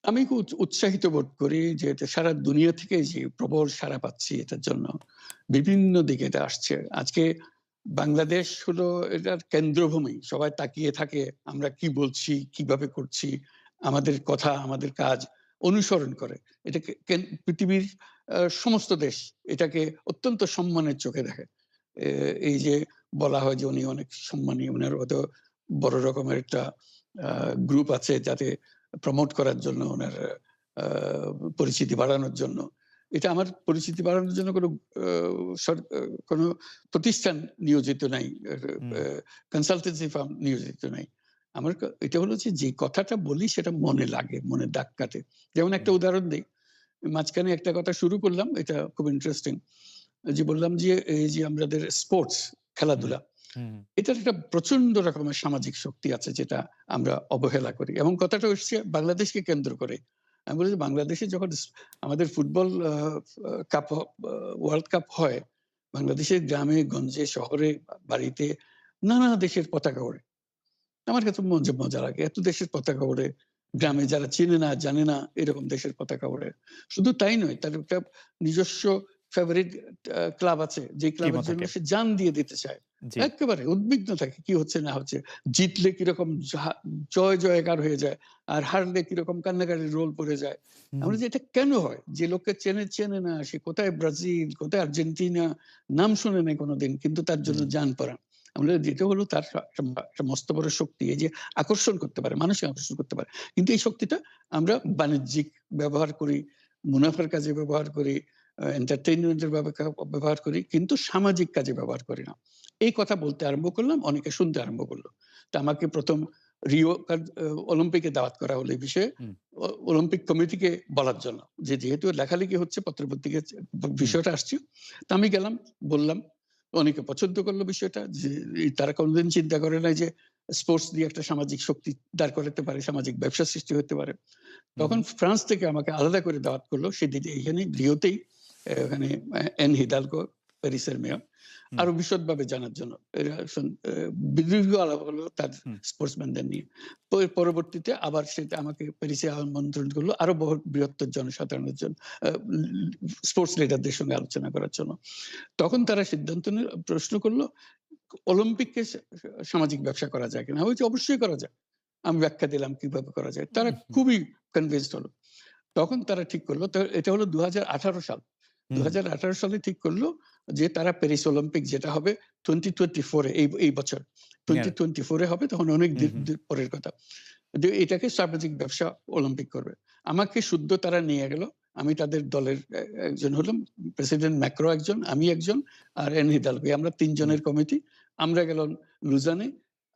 আমি খুব উৎসাহিত বোধ করি যে এটা সারা দুনিয়া থেকে যে প্রবল সাড়া পাচ্ছি এটার জন্য। বিভিন্ন দিকে এটা আসছে। আজকে বাংলাদেশ হলো এটার কেন্দ্রভূমি। সবাই তাকিয়ে থাকে আমরা কি বলছি, কিভাবে করছি, আমাদের কথা, আমাদের কাজ অনুসরণ করে। এটাকে পৃথিবীর সমস্ত দেশ এটাকে অত্যন্ত সম্মানের চোখে দেখে। এ এই যে বলা হয় যে উনি অনেক সম্মানী, উনার হয়তো বড় রকমের একটা আ গ্রুপ আছে যাতে প্রমোট করার জন্য উনার আ পরিচিতি বাড়ানোর জন্য। এটা আমার পরিচিতি বাড়ানোর জন্য কোনো আ সর আ কোনো প্রতিষ্ঠান নিয়োজিত নাই। হুম, কনসালটেন্সি ফার্ম নিয়োজিত নাই। আমার এটা হলো যে কথাটা বলি সেটা মনে লাগে, মনে দাগ কাটে। যেমন একটা হুম, উদাহরণ দেই। মাঝখানে একটা কথা শুরু করলাম, এটা খুব ইন্টারেস্টিং। যে বললাম যে এই যে আমাদের স্পোর্টস, হুম, খেলাধুলা, হুম, এটার একটা প্রচন্ড রকমের সামাজিক শক্তি আছে যেটা আমরা অবহেলা করি এবং কথাটা হচ্ছে বাংলাদেশকে কেন্দ্র করে। আমি বলি যে বাংলাদেশে যখন আমাদের ফুটবল কাপ ওয়ার্ল্ড কাপ হয়, বাংলাদেশের গ্রামে গঞ্জে শহরে বাড়িতে নানা দেশের পতাকা ওড়ে। আমার কাছে মজা লাগে। এত দেশের পতাকা ওড়ে। হুম, গ্রামে যারা চেনে না, জানে না এরকম দেশের পতাকা ওড়ে। শুধু তাই নয়, তার একটা নিজস্ব ফেভারিট ক্লাব আছে। যে টিমও ক্লাবের জন্য থাকে। সে জান দিয়ে দিতে চায়। জি। এক্কেবারে উদ্বিগ্ন থাকে কি হচ্ছে না হচ্ছে। জিতলে কিরকম জয়কার হয়ে যায়। আর হারলে কিরকম কান্নাকাটির রোল পড়ে যায়। হুম, আমরা যে এটা কেন হয়? যে লোককে চেনে না, সে কোথায় ব্রাজিল, কোথায় আর্জেন্টিনা, নাম শোনে নাই কোনদিন। কিন্তু তার জন্য হুম, জান পরাণ। আমরা যেটা হলো তার একটা মস্ত বড় শক্তি। এই যে আকর্ষণ করতে পারে, মানুষকে আকর্ষণ করতে পারে। কিন্তু এই শক্তিটা আমরা বাণিজ্যিক ব্যবহার করি, মুনাফার কাজে ব্যবহার করি, এন্টারটেইনমেন্ট এর ব্যবহার করি, কিন্তু সামাজিক কাজে ব্যবহার করি না। এই কথা বলতে আরম্ভ করলাম, অনেকে শুনতে আরম্ভ করল। তো আমাকে ১ম রিও অলিম্পিকে দাওয়াত করা হলো এই বিষয়ে। হুম, অলিম্পিক কমিটিকে বলার জন্য। যে যেহেতু লেখালেখি হচ্ছে পত্র-পত্রিকায় হুম, বিষয়টা আসছে। তো আমি গেলাম, বললাম। অনেকে পছন্দ করল বিষয়টা যে তারা কোনদিন চিন্তা করে নাই যে স্পোর্টস দিয়ে একটা সামাজিক শক্তি দাঁড় করাতে পারে, সামাজিক ব্যবসা সৃষ্টি হতে পারে। হুম, তখন হুম, ফ্রান্স থেকে আমাকে আলাদা করে দাওয়াত করলো। সেদিন এইখানে রিওতেই ওখানে এন হিদালগো, প্যারিসের মেয়র। হুম, আরো বিশদভাবে জানার জন্য। এরা দীর্ঘ আলাপ হলো তার হুম, স্পোর্টসম্যানদের নিয়ে। পরবর্তীতে আবার সেটা আমাকে প্যারিসে আমন্ত্রণ করলো আরো বৃহত্তর জনসাধারণের জন্য স্পোর্টস লিডারদের সঙ্গে আলোচনা করার জন্য। তখন তারা সিদ্ধান্ত নিল, প্রশ্ন করল, "অলিম্পিককে সামাজিক ব্যবসা করা যায় কিনা?" আমি বলছি, "অবশ্যই করা যায়।" আমি ব্যাখ্যা দিলাম কিভাবে করা যায়। তারা হুম, খুবই কনভিন্সড হলো। তখন তারা ঠিক করল, এটা হলো ২০১৮ সাল। হুম, ২০১৮ সালে ঠিক করল যে তারা প্যারিস অলিম্পিক যেটা হবে 2024 এ এই বছর। ইয়ার 2024 এ হবে, তখন অনেক হুম, হুম, পরের কথা। যে এটাকে সামাজিক ব্যবসা অলিম্পিক করবে। আমাকে শুদ্ধ তারা নিয়ে গেল। আমি তাদের দলের একজন হলাম। প্রেসিডেন্ট ম্যাক্রো একজন, আমি একজন, আর এন হিদালগো। আমরা ৩ হুম, জনের কমিটি। আমরা গেলাম লুজানে।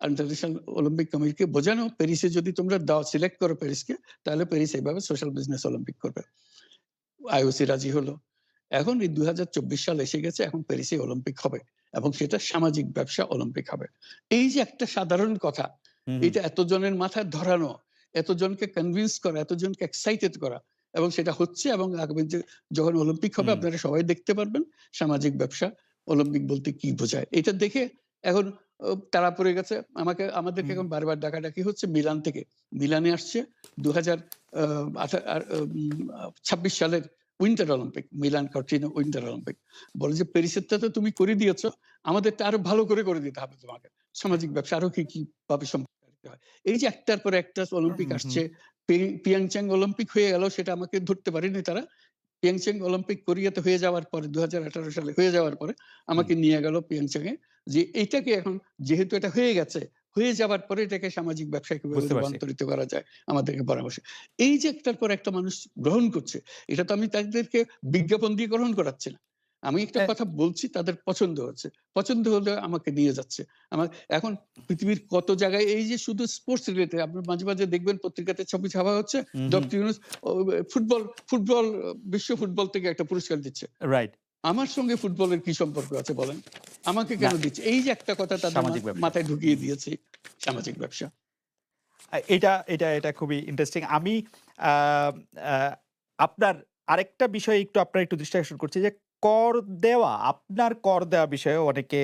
ইন্টারন্যাশনাল অলিম্পিক কমিটিকে বোঝানো, প্যারিসে যদি তোমরা দাও, সিলেক্ট করো প্যারিসকে, তাহলে প্যারিস এইভাবে সোশ্যাল বিজনেস অলিম্পিক করবে। আইওসি রাজি হলো। এখন এই ২০২৪ সাল এসে গেছে, এখন প্যারিসে অলিম্পিক হবে এবং সেটা সামাজিক ব্যবসা অলিম্পিক হবে। এই যে একটা সাধারণ কথা, হুম, হুম, এটা এতজনের মাথায় ধরানো, এতজনকে কনভিন্স করা, এতজনকে এক্সাইটেড করা এবং সেটা হচ্ছে এবং আগামী যখন অলিম্পিক হবে হুম, আপনারা সবাই দেখতে পারবেন সামাজিক ব্যবসা অলিম্পিক বলতে কি বোঝায়। এটা দেখে এখন তাড়া পড়ে গেছে। আমাদেরকে হুম, এখন বারবার ডাকাডাকি হচ্ছে মিলান থেকে। মিলানে আসছে ২০০০ আ আঠা আর ২৬ সালের winter Olympic. Milan Cortina winter Olympic. বলে যে, "প্যারিসেরটা তো তুমি করে দিয়েছ। আমাদেরটা আরো ভালো করে দিতে হবে তোমাকে। সামাজিক ব্যবসা আরো কি ভাবে সম্পর্কিত হয়?" এই যে একটার পর একটা অলিম্পিক হুম, হুম, আসছে। পিয়ংচাং অলিম্পিক হয়ে গেল, সেটা আমাকে ধরতে পারেনি তারা। পিয়ংচাং অলিম্পিক কোরিয়াতে হয়ে যাওয়ার পরে ২০১৮ সালে হয়ে যাওয়ার পরে হুম, আমাকে নিয়ে গেল পিয়ংচাং এ, যে এইটাকে এখন যেহেতু এটা হয়ে গেছে, হয়ে যাবার পরে এটাকে সামাজিক ব্যবসায় কিভাবে বুঝতে পারছি। রূপান্তরিত করা যায় আমাদেরকে পরামর্শ। এই যে একটার পর একটা মানুষ গ্রহণ করছে, এটা তো আমি তাদেরকে বিজ্ঞাপন দিয়ে গ্রহণ করাচ্ছি না। আমি একটা অ্যা কথা বলছি, তাদের পছন্দ হচ্ছে। পছন্দ হলে আমাকে নিয়ে যাচ্ছে। আমার এখন পৃথিবীর কত জায়গায় এই যে শুধু স্পোর্টস রিলেটেড, আপনি মাঝে দেখবেন পত্রিকাতে ছবি ছাপা হচ্ছে। হুম, হুম, ডক্টর ইউনূস ও ফুটবল ফুটবল বিশ্ব ফুটবল থেকে একটা পুরস্কার দিচ্ছে। রাইট। আমার সঙ্গে ফুটবলের কি সম্পর্ক আছে বলেন? আমাকে না, কেন দিচ্ছে? এই যে একটা কথা তাদের সামাজিক ব্যবসা। মাথায় ঢুকিয়ে দিয়েছি, সামাজিক ব্যবসা। এটা খুবই ইন্টারেস্টিং। আমি আ আ আপনার আরেকটা বিষয় আপনার একটু দৃষ্টি আকর্ষণ করছি যে, আপনার কর দেওয়া বিষয়ে অনেকে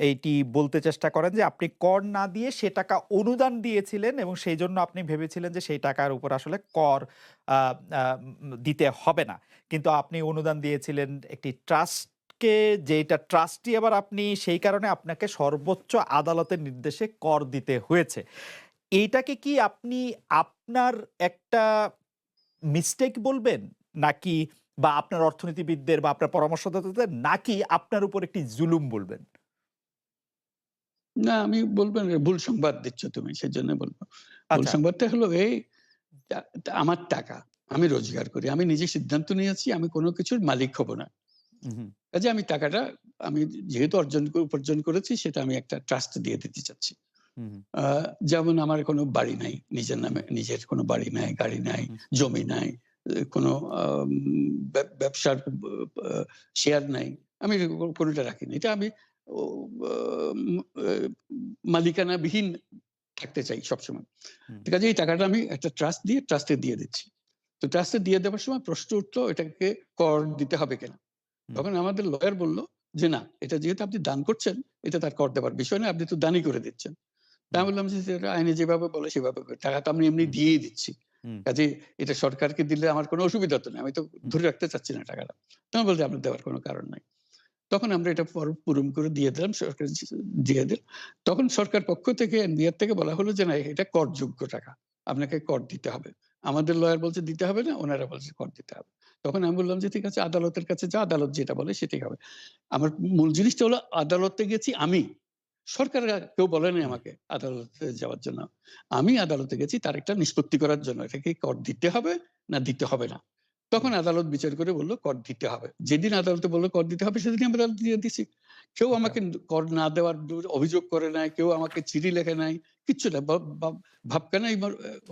এইটি বলতে চেষ্টা করেন যে, আপনি কর না দিয়ে সে টাকা অনুদান দিয়েছিলেন এবং সেইজন্য আপনি ভেবেছিলেন যে, সেই টাকার উপর আসলে কর আ আ দিতে হবে না। কিন্তু আপনি অনুদান দিয়েছিলেন একটি ট্রাস্টকে, যেইটা ট্রাস্টি আবার আপনি সেই কারণে আপনাকে সর্বোচ্চ আদালতের নির্দেশে কর দিতে হয়েছে। এইটাকে কি আপনি আপনার একটা মিস্টেক বলবেন? নাকি বা আপনার অর্থনীতিবিদদের বা আপনার পরামর্শদাতাদের, নাকি আপনার উপর একটি জুলুম বলবেন? না, আমি বলব না, ভুল সংবাদ দিচ্ছ তুমি, সেজন্য বলব। ভুল আচ্ছা। সংবাদটা হলো এই, টা টা আমার টাকা। আমি রোজগার করি। আমি নিজে সিদ্ধান্ত নিয়েছি আমি কোন কিছুর মালিক হব না। উহু, কাজেই আমি টাকাটা আমি যেহেতু উপার্জন করেছি, সেটা আমি একটা ট্রাস্ট দিয়ে দিতে চাচ্ছি। হুম, আ যেমন আমার কোনো বাড়ি নাই। নিজের নামে নিজের কোনো বাড়ি নাই, গাড়ি নাই, হুম, জমি নাই, কোনো আম ব্যবসার আ শেয়ার নাই। আমি কোনোটা রাখিনি। এটা আমি ও আম এ মালিকানাবিহীন থাকতে চাই সবসময়। হুম, তো কাজেই এই টাকাটা আমি একটা ট্রাস্টে দিয়ে দিচ্ছি। তো ট্রাস্টে দিয়ে দেওয়ার সময় প্রশ্ন উঠলো, এটাকে কর দিতে হবে কিনা? হুম, তখন আমাদের লয়ার বলল যে, "না, এটা যেহেতু আপনি দান করছেন, এটা তার কর দেবার বিষয় না। আপনি তো দানই করে দিচ্ছেন।" তা আমি হুম, বললাম যে, "সেটা আইনে যেভাবে বলে সেভাবে করে। টাকা তো আমি এমনি হুম, দিয়েই দিচ্ছি। হুম, কাজেই এটা সরকারকে দিলে আমার কোনো অসুবিধা তো নাই। আমি তো হুম, ধরে রাখতে চাচ্ছি না টাকাটা।" তখন বলছে, "আপনার দেওয়ার কোনো কারণ নাই।" তখন আমরা এটা পূরণ করে দিয়ে দিলাম। সরকার দিয়ে দিল। তখন সরকার পক্ষ থেকে এনবিআর থেকে বলা হলো যে, "না, এটা করযোগ্য টাকা। আপনাকে কর দিতে হবে।" আমাদের লয়ার বলছে দিতে হবে না, উনারা বলছে কর দিতে হবে। তখন আমি বললাম যে, "ঠিক আছে, আদালতের কাছে যা, আদালত যেটা বলে সেটাই হবে।" আমার মূল জিনিসটা হলো, আদালতে গেছি আমি। সরকার কেউ বলে নাই হুম, আমাকে আদালতে যাওয়ার জন্য। আমি আদালতে গেছি তার একটা নিষ্পত্তি করার জন্য। এটা কি কর দিতে হবে না দিতে হবে না। হুম, তখন আদালত বিচার করে বলল কর দিতে হবে। যেদিন আদালতে বলল কর দিতে হবে, সেদিনই আমি আদালতে দিয়ে দিছি। কেউ আচ্ছা। আমাকে কর না দেওয়ার অভিযোগ করে নাই, কেউ আমাকে চিঠি লেখে নাই, কিচ্ছু না। ভাবখানাই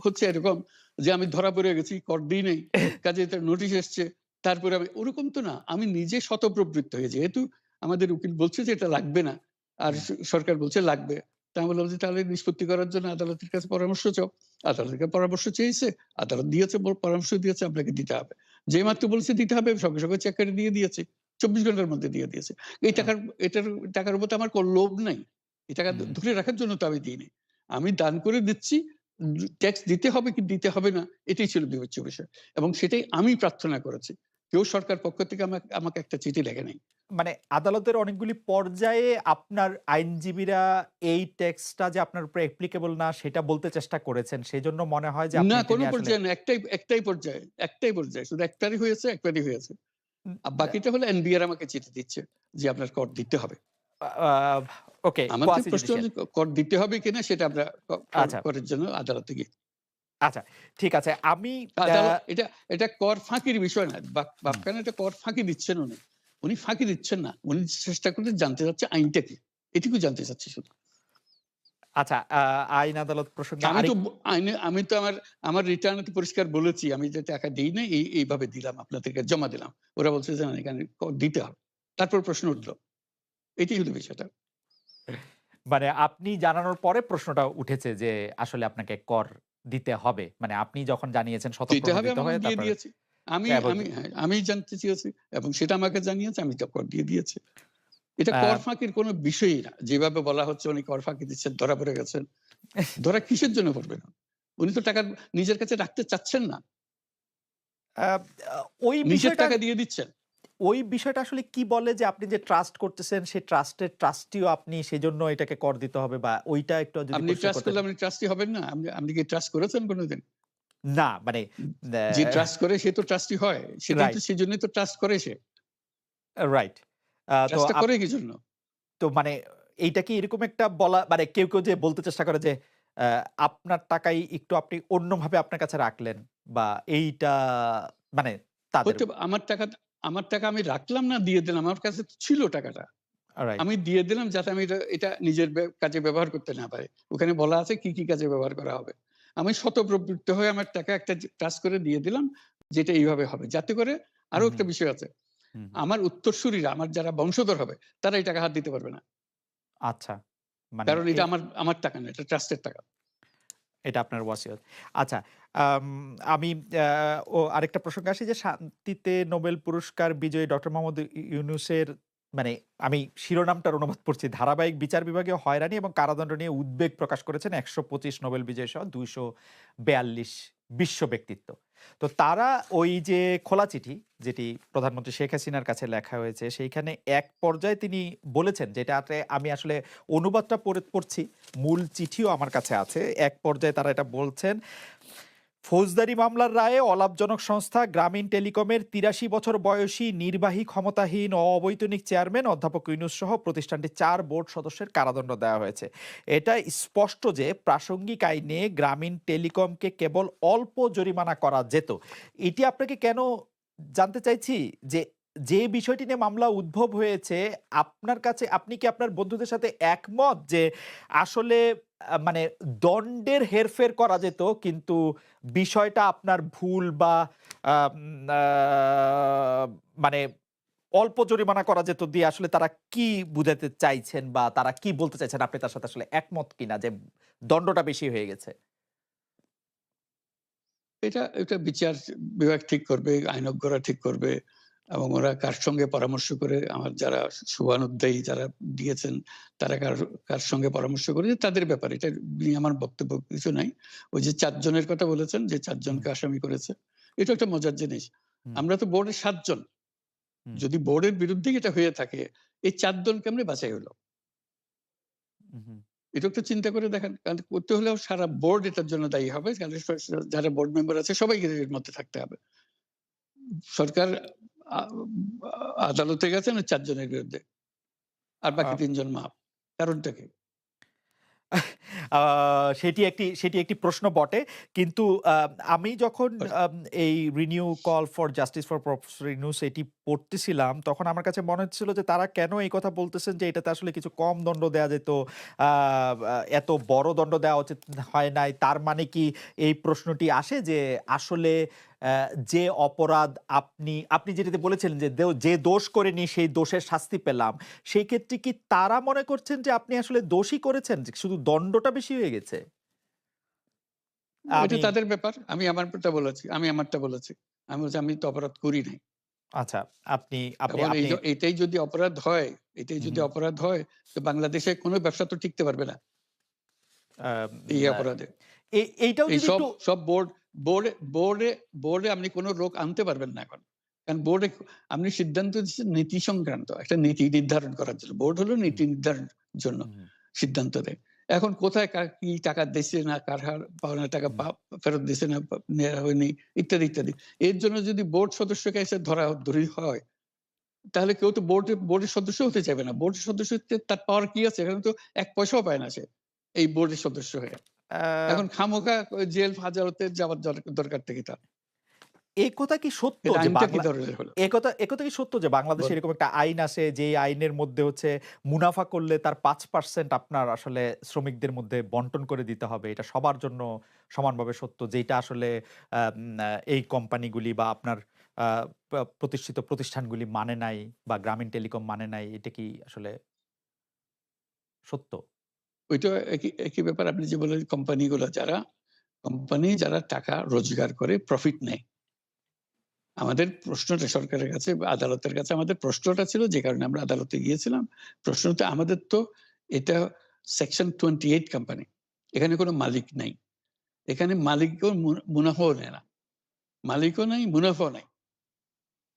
হচ্ছে এরকম যে আমি ধরা পড়ে গেছি, কর দিই নাই। কাজেই তার নোটিশ এসছে। তারপরে আমি ওরকম তো না। আমি নিজে স্বতঃপ্রবৃত্ত হয়ে, যেহেতু আমাদের উকিল বলছে যে এটা লাগবে না। আর হুম, সরকার বলছে লাগবে। তা আমি বললাম যে, "তাহলে নিষ্পত্তি করার জন্য আদালতের কাছে পরামর্শ চাও।" আদালতের কাছে পরামর্শ চেয়েছে। আদালত দিয়েছে, পরামর্শ দিয়েছে আপনাকে দিতে হবে। যেইমাত্র বলছে দিতে হবে, সঙ্গে চেক করে দিয়ে দিয়েছে। ২৪ ঘন্টার মধ্যে দিয়ে দিয়েছে। এই আ এটার টাকার উপর তো আমার লোভ নাই। এই টাকা হুম। ধরে রাখার জন্য তো আমি দিইনি। আমি দান করে দিচ্ছি। ট্যাক্স দিতে হবে কি দিতে হবে না, এটাই ছিল বিবেচ্য বিষয়। এবং সেটাই আমি প্রার্থনা করেছি। কেউ সরকার পক্ষ থেকে আমাকে একটা চিঠি লেখে নাই। মানে আদালতের অনেকগুলি পর্যায়ে আপনার আইনজীবীরা এই টেক্সটটা যে আপনার উপরে অ্যাপ্লিকেবল না সেটা বলতে চেষ্টা করেছেন। সেজন্য মনে হয় যে আপনি না, এটা কোন নিয়ে আসলে পর্যায়ে না। একটাই পর্যায়ে। একটাই পর্যায়ে। শুধু একবারই হয়েছে, একবারই হয়েছে। উম আর আ বাকিটা হলো এনবিআর আমাকে চিঠি দিচ্ছে যে আপনার কর দিতে হবে। আ ওকে, আমাদের কোয়াসি প্রশ্ন জুডিশিয়াল। হচ্ছে কর দিতে হবে কিনা, সেটা আমরা আচ্ছা, করের জন্য আদালতে গিয়ে। আচ্ছা। ঠিক আছে। আমি আ এটা কর ফাঁকির বিষয় না। হুম, বাপখানে এটা কর ফাঁকি দিচ্ছেন উনি। উনি ফাঁকি দিচ্ছেন না। উনি চেষ্টা করলে জানতে চাচ্ছে আইনটা কি? এটুকু জানতে চাচ্ছি শুধু। আচ্ছা, আইন আদালত প্রসঙ্গে আমি তো আমি তো আমার রিটার্ন এ পরিষ্কার বলেছি আমি যে টাকা দেই নাই, এইভাবে দিলাম, আপনাদেরকে জমা দিলাম। ওরা বলছে যে না, এখানে কর দিতে হবে। তারপর প্রশ্ন হুম, উঠল। এটাই হলো বিষয়টা। মানে আপনি জানানোর পরে প্রশ্নটা উঠেছে যে আসলে আপনাকে কর দিতে হবে। মানে আপনি যখন জানিয়েছেন দিতে হবে স্বতঃপ্রণোদিত এবং আমি হয়ে দিয়ে তারপরে দিয়েছি। আমি এবং আমি হ্যাঁ, আমি জানতে চেয়েছি এবং সেটা আমাকে জানিয়েছে। আমি তো কর দিয়ে দিয়েছি। এটা আ কর ফাঁকির কোনো বিষয়ই না। যেভাবে বলা হচ্ছে উনি কর ফাঁকি দিচ্ছেন, ধরা পড়ে গেছেন। ধরা কিসের জন্য পড়বেন? উনি তো টাকা নিজের কাছে রাখতে চাচ্ছেন না। আ আ ওই নিজের বিষয়টা টাকা দিয়ে দিচ্ছেন। ওই বিষয়টা আসলে কি বলে যে আপনি যে ট্রাস্ট করতেছেন সেই ট্রাস্টের ট্রাস্টিও আপনি সেজন্য এটাকে কর দিতে হবে বা ওইটা একটু যদি আপনি পরিষ্কার ট্রাস্ট করতেন? করলে আপনি ট্রাস্টি হবেন না? আপনি কি ট্রাস্ট করেছেন কোনদিন? না মানে যে ট্রাস্ট করে সে তো ট্রাস্টি হয়। রাইট, সেজন্যই তো ট্রাস্ট করে সে। রাইট। তো ট্রাস্টটা করে কি জন্য? তো মানে এইটা কি এরকম একটা বলা মানে কেউ যে বলতে চেষ্টা করে যে আ আপনার টাকাই একটু আপনি অন্যভাবে আপনার কাছে রাখলেন বা এইটা মানে তাদের হয়তো আমার টাকা আমি রাখলাম না দিয়ে দিলাম। আমার কাছে তো ছিল টাকাটা। রাইট। আমি দিয়ে দিলাম যাতে আমি এটা নিজের কাজে ব্যবহার করতে না পারি। ওখানে বলা আছে কি কাজে ব্যবহার করা হবে। আমি স্বতঃপ্রবৃত্ত হয়ে আমার টাকা একটা ট্রাস্ট করে দিয়ে দিলাম যেটা এইভাবে হবে। যাতে করে হুম, আরো হুম, একটা বিষয় আছে। হুম, হুম। আমার উত্তরসূরিরা, আমার যারা বংশধর হবে তারা এই টাকা হাত দিতে পারবে না। আচ্ছা। মানে কারণ এটা আমার টাকা না। এটা ট্রাস্টের টাকা। এটা আপনার ওয়াসিয়ত। আচ্ছা, আম আমি আ আরেকটা প্রসঙ্গে আসি যে শান্তিতে নোবেল পুরস্কার বিজয়ী ডক্টর মোহাম্মদ ইউনূসের মানে আমি শিরোনামটার অনুবাদ পড়ছি। ধারাবাহিক বিচার বিভাগীয় হয়রানি এবং কারাদণ্ড নিয়ে উদ্বেগ প্রকাশ করেছেন ১২৫ নোবেল বিজয়ী সহ ২৪২ বিশ্ব ব্যক্তিত্ব। তো তারা ওই যে খোলা চিঠি যেটি প্রধানমন্ত্রী শেখ হাসিনার কাছে লেখা হয়েছে সেইখানে এক পর্যায়ে তিনি বলেছেন যেটাতে আমি আসলে অনুবাদটা পড়ছি। মূল চিঠিও আমার কাছে আছে। এক পর্যায়ে তারা এটা বলছেন, ফৌজদারি মামলার রায়ে অলাভজনক সংস্থা গ্রামীণ টেলিকমের ৮৩ বছর বয়সী নির্বাহী ক্ষমতাহীন ও অবৈতনিক চেয়ারম্যান অধ্যাপক ইউনূস সহ প্রতিষ্ঠানটির ৪ বোর্ড সদস্যের কারাদণ্ড দেওয়া হয়েছে। এটা স্পষ্ট যে প্রাসঙ্গিক আইনে গ্রামীণ টেলিকমকে কেবল অল্প জরিমানা করা যেত। এটি আপনাকে কেন জানতে চাইছি যে, যে বিষয়টি নিয়ে মামলা উদ্ভব হয়েছে, আপনার কাছে আপনি কি আপনার বন্ধুদের সাথে একমত যে আসলে মানে দণ্ডের হেরফের করা যেত কিন্তু বিষয়টা আপনার ভুল বা আম আ মানে অল্প জরিমানা করা যেত দিয়ে আসলে তারা কি বুঝাতে চাইছেন বা তারা কি বলতে চাইছেন? আপনি তার সাথে আসলে একমত কিনা যে দণ্ডটা বেশি হয়ে গেছে? এটা বিচার বিভাগ ঠিক করবে, আইনজ্ঞরা ঠিক করবে এবং ওরা কার সঙ্গে পরামর্শ করে আমার যারা শুভানুধ্যায়ী যারা দিয়েছেন তারা কার সঙ্গে পরামর্শ করেছে তাদের ব্যাপার। এটা নিয়ে আমার বক্তব্য কিছু নাই। ওই যে ৪ জনের কথা বলেছেন যে ৪ হুম, জনকে আসামি করেছে। এটা একটা মজার জিনিস। হুম, আমরা তো বোর্ডে ৭ জন। হুম, যদি বোর্ডের বিরুদ্ধেই এটা হয়ে থাকে, এই ৪ জন কেমনে বাছাই হলো? হুম, এটা একটু চিন্তা করে দেখেন। কারণ করতে হলেও সারা বোর্ড এটার জন্য দায়ী হবে। কারণ যারা বোর্ড মেম্বার আছে সবাইকে এর মধ্যে থাকতে হবে। সরকার আ আদালতে গেছেন ৪ জনের বিরুদ্ধে। আর বাকি হুম। ৩ জন মাফ। কারণটা কি? আ সেটি একটি প্রশ্ন বটে। কিন্তু আ আমি যখন আম এই renew call for justice for professor Yunus এটি পড়তেছিলাম, তখন আমার কাছে মনে হচ্ছিল যে তারা কেন এই কথা বলতেছেন যে এটাতে আসলে কিছু কম দণ্ড দেয়া যেত। আ আ এত বড় দণ্ড দেওয়া উচিত হয় নাই। তার মানে কি এই প্রশ্নটি আসে যে আসলে যে অপরাধ আপনি যেটাতে বলেছিলেন যে যে দোষ করেনি সেই দোষের শাস্তি পেলাম। সেই ক্ষেত্রে কি তারা মনে করছেন যে আপনি আসলে দোষই করেছেন? যে শুধু দণ্ডটা বেশি হয়ে গেছে? এটা আমি তাদের ব্যাপার। আমি আমারটা বলেছি। আমি বলছি আমি তো অপরাধ করি নাই। আচ্ছা, আপনি আপনি এবং আপনি এটাই হু, হু। যদি অপরাধ হয় তো বাংলাদেশে কোন ব্যবসা তো টিকতে পারবে না আম এই আ অপরাধে। এইটাও এই যদি সব একটু সব বোর্ডে বোর্ডে বোর্ডে আপনি কোন লোক আনতে পারবেন না এখন। কারণ বোর্ডে আপনি সিদ্ধান্ত দিচ্ছেন নীতি সংক্রান্ত। একটা নীতি নির্ধারণ করার জন্য। বোর্ড হলো হুম, নীতি নির্ধারণের জন্য হুম, সিদ্ধান্ত দেয়। এখন কোথায় কি টাকা দিছে না কার পাওনা টাকা হুম। ফেরত দিছে না নেয়া হয়নি ইত্যাদি। এর জন্য যদি বোর্ড সদস্যকে এসে ধরি হয় তাহলে কেউ তো বোর্ডের সদস্য হতে চাইবে না। বোর্ডের সদস্য হতে তার পাওয়ার কি আছে? এখানে তো ১ পয়সাও পায় না সে। এই বোর্ডের সদস্য হয়ে। আ এখন খামোখা জেল হাজতে যাওয়ার দরকারটা কি তার? এই কথা কি সত্য এটা যে আইনটা কি ধরনের হলো? এ কথা কি সত্য যে বাংলাদেশে বল এরকম একটা আইন আছে যেই আইনের মধ্যে হচ্ছে মুনাফা করলে তার ৫% আপনার আসলে শ্রমিকদের মধ্যে বন্টন করে দিতে হবে। এটা সবার জন্য সমানভাবে সত্য। যেইটা আসলে আম আ এই কোম্পানিগুলি বা আপনার আ প্রতিষ্ঠিত প্রতিষ্ঠানগুলি মানে নাই বা গ্রামীণ টেলিকম মানে নাই। এটা কি আসলে সত্য? ওইটা একই ব্যাপার আপনি যে বললেন কোম্পানি যারা টাকা রোজগার করে প্রফিট নেয়। আমাদের প্রশ্নটা সরকারের কাছে বা আদালতের কাছে আমাদের প্রশ্নটা ছিল, যে কারণে আমরা আদালতে গিয়েছিলাম। প্রশ্নটা আমাদের তো এটা সেকশন 28 কোম্পানি। এখানে কোনো মালিক নাই। এখানে মালিকও মুনাফাও নেয় না। মালিকও নাই, মুনাফাও নাই।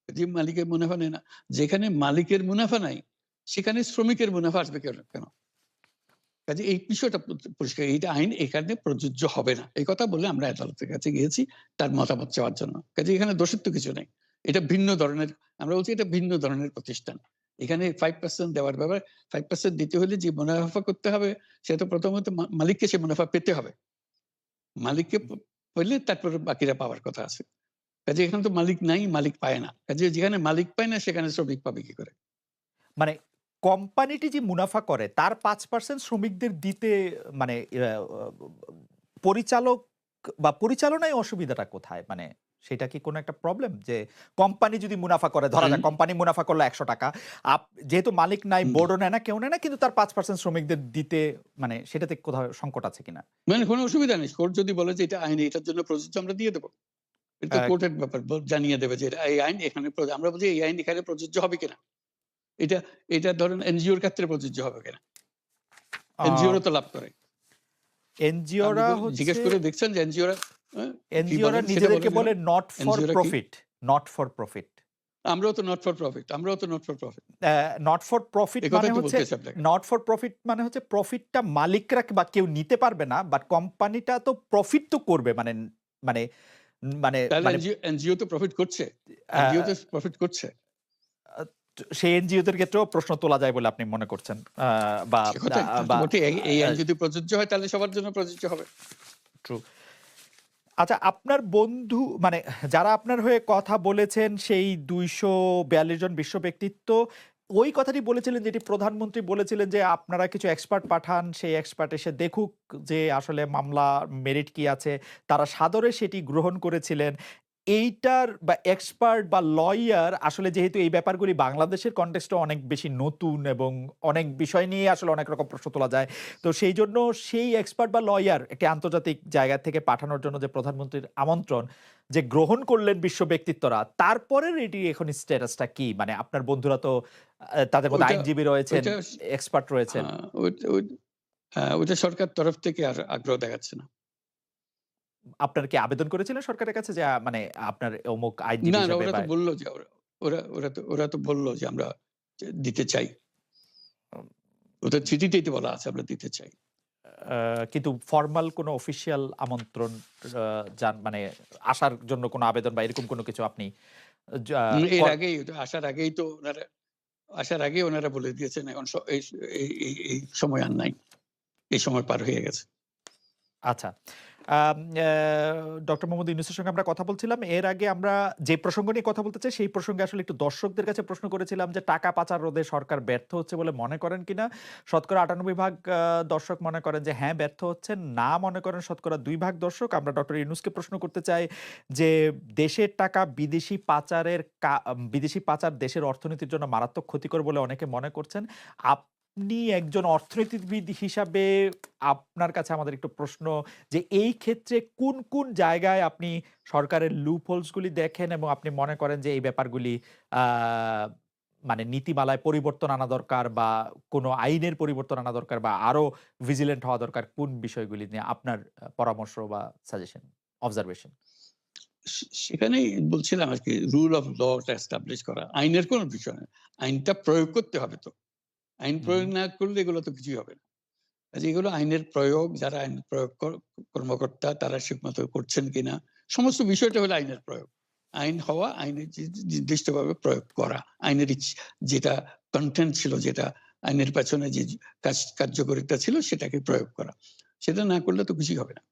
যে মালিকের মুনাফা নেয় না। যেখানে মালিকের মুনাফা নাই, সেখানে শ্রমিকের মুনাফা আসবে কেন? কাজে এই বিষয়টা পরিষ্কার। এইটা আইন এখানে প্রযোজ্য হবে না। এই কথা বলে আমরা আদালতের কাছে গিয়েছি তার মতামত চাওয়ার জন্য। কাজে এখানে দোষের তো কিছু নাই। এটা ভিন্ন ধরনের, আমরা বলছি এটা ভিন্ন ধরনের প্রতিষ্ঠান। এখানে 5% দেওয়ার ব্যাপার, 5% দিতে হলে যে মুনাফা করতে হবে, সে তো প্রথমত মালিককে সে মুনাফা পেতে হবে। মালিককে পেলে তারপরে বাকিরা পাওয়ার কথা আছে। কাজে এখানে তো মালিক নাই, মালিক পায় না। কাজে যেখানে মালিক পায় না সেখানে শ্রমিক পাবে কি করে? মানে কোম্পানিটি যে মুনাফা করে তার ৫% শ্রমিকদের দিতে মানে পরিচালক বা পরিচালনায় অসুবিধাটা কোথায়? মানে সেটা কি কোনো একটা প্রবলেম? যে কোম্পানি যদি মুনাফা করে, ধরা আইন যাক কোম্পানি মুনাফা করলো ৳১০০, যেহেতু মালিক নাই, হুম। বোর্ডও নেয় না, কেউ নেয় না, কিন্তু তার ৫% শ্রমিকদের দিতে, মানে সেটাতে কোথাও সংকট আছে কিনা? মানে কোনো অসুবিধা নেই। কোর্ট যদি বলে যে এটা আইন এটার জন্য প্রযোজ্য, আমরা দিয়ে দেব। এটা তো আ কোর্টের ব্যাপার। জানিয়ে দেবে যে এই আইন এখানে আমরা বলছি এই আইন এখানে প্রযোজ্য হবে কিনা। এটা এটা ধরেন এনজিওর ক্ষেত্রে প্রযোজ্য হবে কিনা। আ এনজিওরা তো লাভ করে। আপনি এনজিওরা জিজ্ঞেস হচ্ছে করে দেখছেন যে এনজিওরা কি এনজিওরা বলেন সেটা নিজেদেরকে বলেন বলে এবার। নট ফর এনজিওরা কি? Profit, not for profit. আমরাও তো নট ফর প্রফিট। আমরাও তো not for profit. Not for profit এই মানে কথাই তো হচ্ছে, বলতেছি আপনাকে। নট ফর প্রফিট মানে হচ্ছে প্রফিটটা মালিকরা বা কেউ নিতে পারবে না, বাট কোম্পানিটা তো প্রফিট তো করবে, মানে মানে মানে তাহলে মানে এনজিও তো প্রফিট করছে। এনজিও আহ, তো প্রফিট করছে। সেই এনজিওদের ক্ষেত্রেও প্রশ্ন তোলা যায় বলে আপনি মনে করছেন? বা সে কথাই তা তো বা বটেই। এই আইন যদি প্রযোজ্য হয় তাহলে সবার জন্য প্রযোজ্য হবে। ট্রু। আচ্ছা, আপনার বন্ধু, মানে যারা আপনার হয়ে কথা বলেছেন, সেই ২৪২ জন বিশ্ব ব্যক্তিত্ব ওই কথাটি বলেছিলেন, যেটি প্রধানমন্ত্রী বলেছিলেন যে আপনারা কিছু এক্সপার্ট পাঠান, সেই এক্সপার্ট এসে দেখুক যে আসলে মামলা মেরিট কি আছে। তারা সাদরে সেটি গ্রহণ করেছিলেন। এইটার বা এক্সপার্ট বা লয়ার আসলে, যেহেতু এই ব্যাপারগুলি বাংলাদেশের কনটেক্সটে অনেক বেশি নতুন এবং অনেক বিষয় নিয়ে আসলে অনেক রকম প্রশ্ন তোলা যায়। তো সেই জন্য সেই এক্সপার্ট বা লয়ার একটি আন্তর্জাতিক জায়গা থেকে পাঠানোর জন্য যে প্রধানমন্ত্রীর আমন্ত্রণ যে গ্রহণ করলেন বিশ্ব ব্যক্তিত্বরা, তারপরের এটি এখন স্ট্যাটাসটা কি? মানে আপনার বন্ধুরা তো তাদের মধ্যে ওইটা আইনজীবী রয়েছেন, ওইটা এক্সপার্ট রয়েছেন। হ্যাঁ, ওইটা সরকার তরফ থেকে আর আগ্রহ দেখাচ্ছে না। আপনারা কি আবেদন করেছিলেন সরকারের কাছে যে মানে আপনার অমুক আইনজীবী না, হিসাবে ওরা বা তো বলল যে ওরা তো বলল যে আমরা দিতে চাই। ওদের চিঠিতেই তো বলা আছে আমরা দিতে চাই। কিন্তু ফরমাল কোনো অফিসিয়াল আমন্ত্রণ মানে আসার জন্য কোনো আবেদন বা এরকম কোনো কিছু আপনি যা এর কর আগেই আসার আগেই ওনারা বলে দিয়েছেন এখন এই সময় আর নাই। এই সময় পার হয়ে গেছে। আচ্ছা। ডক্টর মোহাম্মদ ইউনূসের সঙ্গে আমরা কথা বলছিলাম। এর আগে আমরা যে প্রসঙ্গ নিয়ে কথা বলতে চাই, সেই প্রসঙ্গে আসলে একটু দর্শকদের কাছে প্রশ্ন করেছিলাম যে টাকা পাচার রোধে সরকার ব্যর্থ হচ্ছে বলে মনে করেন কিনা? শতকরা ৯৮ ভাগ দর্শক মনে করেন যে হ্যাঁ, ব্যর্থ হচ্ছেন। না মনে করেন শতকরা ২ ভাগ দর্শক। আমরা ডক্টর ইউনূসকে প্রশ্ন করতে চাই যে দেশের টাকা বিদেশি পাচার দেশের অর্থনীতির জন্য মারাত্মক ক্ষতিকর বলে অনেকে মনে করছেন। আপনি একজন অর্থনীতিবিদ হিসাবে আপনার কাছে আমাদের একটু প্রশ্ন যে এই ক্ষেত্রে কোন জায়গায় আপনি সরকারের লুপ হোলস গুলি দেখেন এবং আপনি মনে করেন যে এই ব্যাপারগুলি আ মানে নীতিমালায় পরিবর্তন আনা দরকার বা কোনো আইনের পরিবর্তন আনা দরকার বা আরো ভিজিল্যান্ট হওয়া দরকার, কোন বিষয়গুলি নিয়ে আপনার পরামর্শ বা সাজেশন, অবজারভেশন? সেখানেই বলছিলাম আরকি রুল অফ ল টা এস্টাবলিশ করা। আইনের কোন বিষয় না। আইনটা প্রয়োগ করতে হবে তো। আইন হু, হু। প্রয়োগ না করলে এগুলো তো কিছুই হবে না। কাজে এগুলো আইনের প্রয়োগ, যারা আইন প্রয়োগ কর্মকর্তা তারা ঠিকমতো করছেন কিনা, সমস্ত বিষয়টা হলো আইনের প্রয়োগ। আইন হওয়া, আইনের নির্দিষ্টভাবে প্রয়োগ করা। আইনের যেটা কনটেন্ট ছিল, যেটা আইনের পেছনে যে কার্যকারিতা ছিল সেটাকে প্রয়োগ করা। সেটা না করলে তো কিছুই হবে না।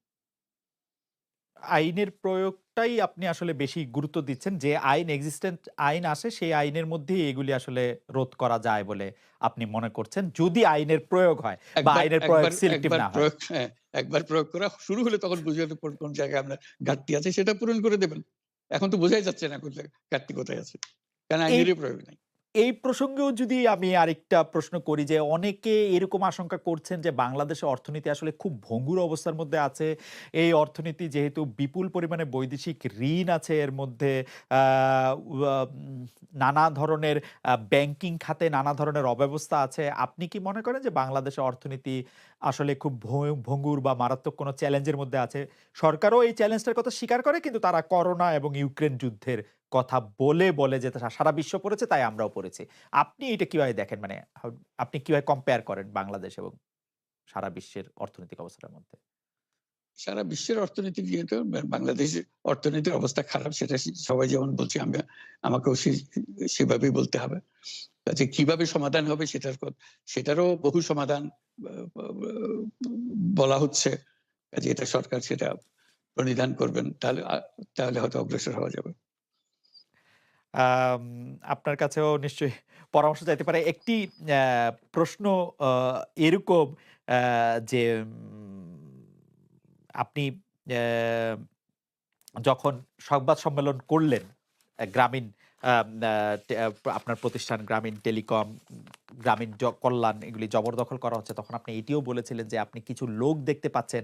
আইনের প্রয়োগটাই আপনি আসলে বেশি গুরুত্ব দিচ্ছেন। যে আইন এক্সিস্টেন্ট আইন আসে, সেই আইনের মধ্যেই এগুলি আসলে রোধ করা যায় বলে আপনি মনে করছেন। যদি আইনের প্রয়োগ হয় বা একবার আইনের প্রয়োগ একবার সিলেক্টিভ একবার না হয়। প্রয়োগ হ্যাঁ, একবার প্রয়োগ করা শুরু হলে তখন বুঝে যেতে কোন জায়গায় আপনার ঘাটতি আছে সেটা পূরণ করে দেবেন। এখন তো বোঝাই যাচ্ছে না ঘাটতি কোথায় আছে। কারণ এই আইনেরই প্রয়োগ নাই। এই প্রসঙ্গেও যদি আমি আরেকটা প্রশ্ন করি যে অনেকে এরকম আশঙ্কা করছেন যে বাংলাদেশের অর্থনীতি আসলে খুব ভঙ্গুর অবস্থার মধ্যে আছে। এই অর্থনীতি যেহেতু বিপুল পরিমাণে বৈদেশিক ঋণ আছে এর মধ্যে আ উয়া নানা ধরনের ব্যাংকিং খাতে নানা ধরনের অব্যবস্থা আছে। আপনি কি মনে করেন যে বাংলাদেশের অর্থনীতি আসলে খুব ভঙ্গুর বা মারাত্মক কোনো চ্যালেঞ্জের মধ্যে আছে? সরকারও এই চ্যালেঞ্জটার কথা স্বীকার করে কিন্তু তারা করোনা এবং ইউক্রেন যুদ্ধের কথা বলে যে সারা বিশ্ব পড়েছে তাই আমরাও পড়েছি। আপনি এটা কিভাবে দেখেন? মানে আপনি কিভাবে কম্পেয়ার করেন বাংলাদেশ এবং সারা বিশ্বের অর্থনৈতিক অবস্থাটার মধ্যে? সারা বিশ্বের অর্থনীতি নিয়ে তো বাংলাদেশের অর্থনীতির অবস্থা খারাপ, সেটা সবাই যেমন বলছে, আমাকেও সেভাবেই বলতে হবে। কাজে কিভাবে সমাধান হবে সেটারও বহু সমাধান আ আ বলা হচ্ছে। কাজে এটা সরকার সেটা প্রণিধান করবেন। তাহলে হয়তো অগ্রসর হওয়া যাবে। আম আপনার কাছেও নিশ্চয়ই পরামর্শ চাইতে পারে। একটি অ্যা প্রশ্ন আ এরকম যে আপনি অ্যা যখন সংবাদ সম্মেলন করলেন গ্রামীণ আম আ টে আপনার প্রতিষ্ঠান গ্রামীণ টেলিকম, গ্রামীণ কল্যাণ এগুলি জবরদখল করা হচ্ছে। তখন আপনি এটিও বলেছিলেন যে আপনি কিছু লোক দেখতে পাচ্ছেন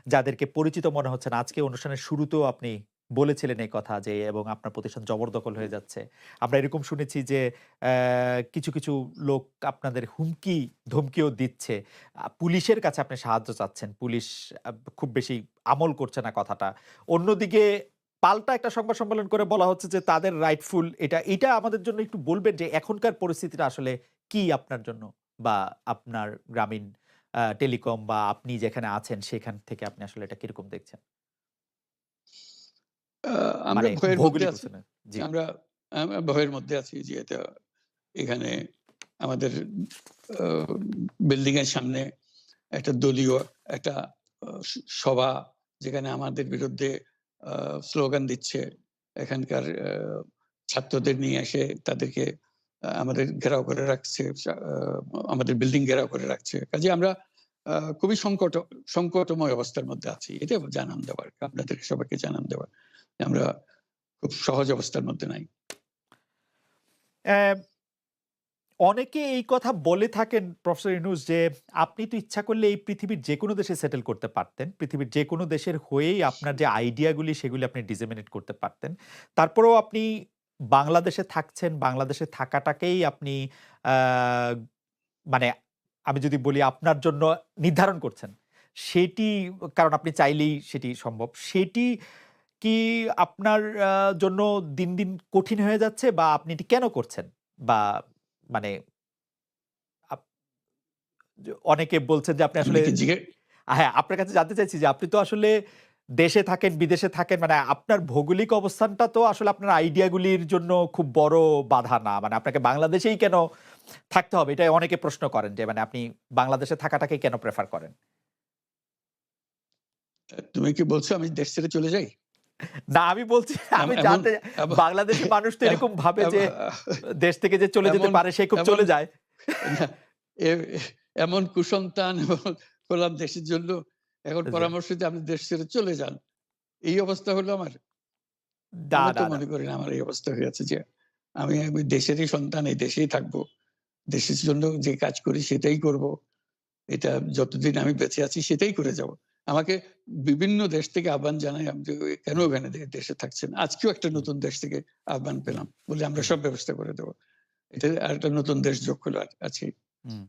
যাদেরকে পরিচিত মনে হচ্ছে না। আজকে অনুষ্ঠানের শুরুতেও আপনি বলেছিলেন এই কথা যে এবং আপনার প্রতিষ্ঠান জবরদখল হয়ে যাচ্ছে। আমরা এরকম শুনেছি যে কিছু লোক আপনাদের ধমকিও দিচ্ছে। পুলিশের কাছে আপনি সাহায্য চাচ্ছেন। পুলিশ খুব বেশি আমল করছে না কথাটা। অন্যদিকে পাল্টা একটা সংবাদ সম্মেলন করে বলা হচ্ছে যে তাদের রাইটফুল এটা আমাদের জন্য একটু বলবেন যে এখনকার পরিস্থিতিটা আসলে কি আপনার জন্য? বা আপনার গ্রামীণ টেলিকম বা আপনি যেখানে আছেন সেখান থেকে আপনি আসলে এটা কিরকম দেখছেন? আ আমরা মানে ভয়ের মধ্যে ভৌগোলিক আছি। অবস্থানে। জি। আমরা আমরা ভয়ের মধ্যে আছি যে এখানে আমাদের আ বিল্ডিং এর সামনে একটা দলীয় একটা সভা, যেখানে আমাদের বিরুদ্ধে আ স্লোগান দিচ্ছে। এখানকার ছাত্রদের নিয়ে এসে তাদেরকে আমাদের ঘেরাও করে রাখছে। আমাদের বিল্ডিং ঘেরাও করে রাখছে। কাজেই আমরা খুবই সংকটময় অবস্থার মধ্যে আছি। এটা জানান দেওয়ার, আপনাদের সবাইকে জানান দেওয়ার। আমরা খুব সহজ অবস্থার মধ্যে নাই। অ্যা অনেকে এই কথা বলে থাকেন প্রফেসর ইউনুস যে আপনি তো ইচ্ছা করলে এই পৃথিবীর যেকোনো দেশে সেটেল করতে পারতেন। পৃথিবীর যেকোনো দেশের হয়েই আপনার যে আইডিয়া গুলি সেগুলি আপনি ডিসেমিনেট করতে পারতেন। তারপরেও আপনি বাংলাদেশে থাকছেন, বাংলাদেশে থাকাটাকেই আপনি আ মানে আমি যদি বলি আপনার জন্য নির্ধারণ করছেন। সেটি কারণ আপনি চাইলেই সেটি সম্ভব। সেটি কি আপনার জন্য দিন কঠিন হয়ে যাচ্ছে বা আপনি এটি কেন করছেন? বা মানে আপ অনেকে বলছেন যে আপনি আপনি আসলে কি হ্যাঁ, আপনার কাছে জানতে চাইছি যে আপনি তো আসলে দেশে থাকেন, বিদেশে থাকেন মানে আপনার ভৌগোলিক অবস্থানটা তো আসলে আপনার আইডিয়া গুলির জন্য খুব বড় বাধা না। মানে আপনাকে বাংলাদেশেই কেন থাকতে হবে? এটা অনেকে প্রশ্ন করেন যে মানে আপনি বাংলাদেশে থাকাটাকেই কেন প্রেফার করেন? তুমি কি বলছো আমি দেশ ছেড়ে চলে যাই? না আমি বলছি আমি এমন জানতে এম বাংলাদেশী মানুষ তো এম এরকম ভাবে এম যে দেশ থেকে যে চলে যেতে এমন পারে সে খুব এমন চলে যায়। না, এ এমন কুসন্তান হলাম দেশের জন্য। এখন জি। পরামর্শ দিয়ে আপনি দেশ ছেড়ে চলে যান। এই অবস্থা হলো আমার? না, আমি তো না, না। মনে করি না আমার এই অবস্থা হয়ে আছে যে আমি দেশেরই সন্তান, এই দেশেই থাকবো। দেশের জন্য যে কাজ করি সেটাই করব। এটা যতদিন আমি বেঁচে আছি সেটাই করে যাব। আমাকে বিভিন্ন দেশ থেকে আহ্বান জানায়, আমি যে কেন হুম, ওখানে দেশে থাকছেন? আজকেও একটা হুম, নতুন দেশ থেকে আহ্বান হুম, পেলাম। বলে আমরা হুম, সব ব্যবস্থা করে দেব। এটা আরেকটা নতুন দেশ যোগ হলো আছেই। হুম।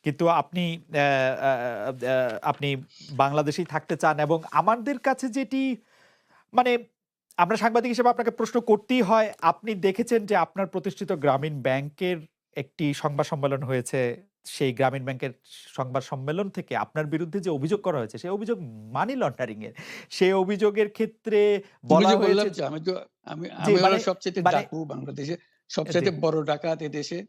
কিন্তু আপনি অ্যা আ আ আপনি বাংলাদেশেই থাকতে চান এবং আমাদের কাছে যেটি মানে আমরা সাংবাদিক হিসেবে আপনাকে প্রশ্ন করতেই হয়। আপনি দেখেছেন যে আপনার প্রতিষ্ঠিত গ্রামীণ ব্যাংকের একটি সংবাদ সম্মেলন হয়েছে। সেই গ্রামীণ ব্যাংকের সংবাদ সম্মেলন থেকে আপনার বিরুদ্ধে যে অভিযোগ করা হয়েছে, সেই অভিযোগ মানি লন্ডারিং এর। সেই অভিযোগের ক্ষেত্রে তুমি বলা যে হয়েছে বললাম যে আমি তো আমি জি, আমি হলো মানে সবচাইতে মানে ডাকু বাংলাদেশে। জি। সবচাইতে বড় ডাকাত এদেশে।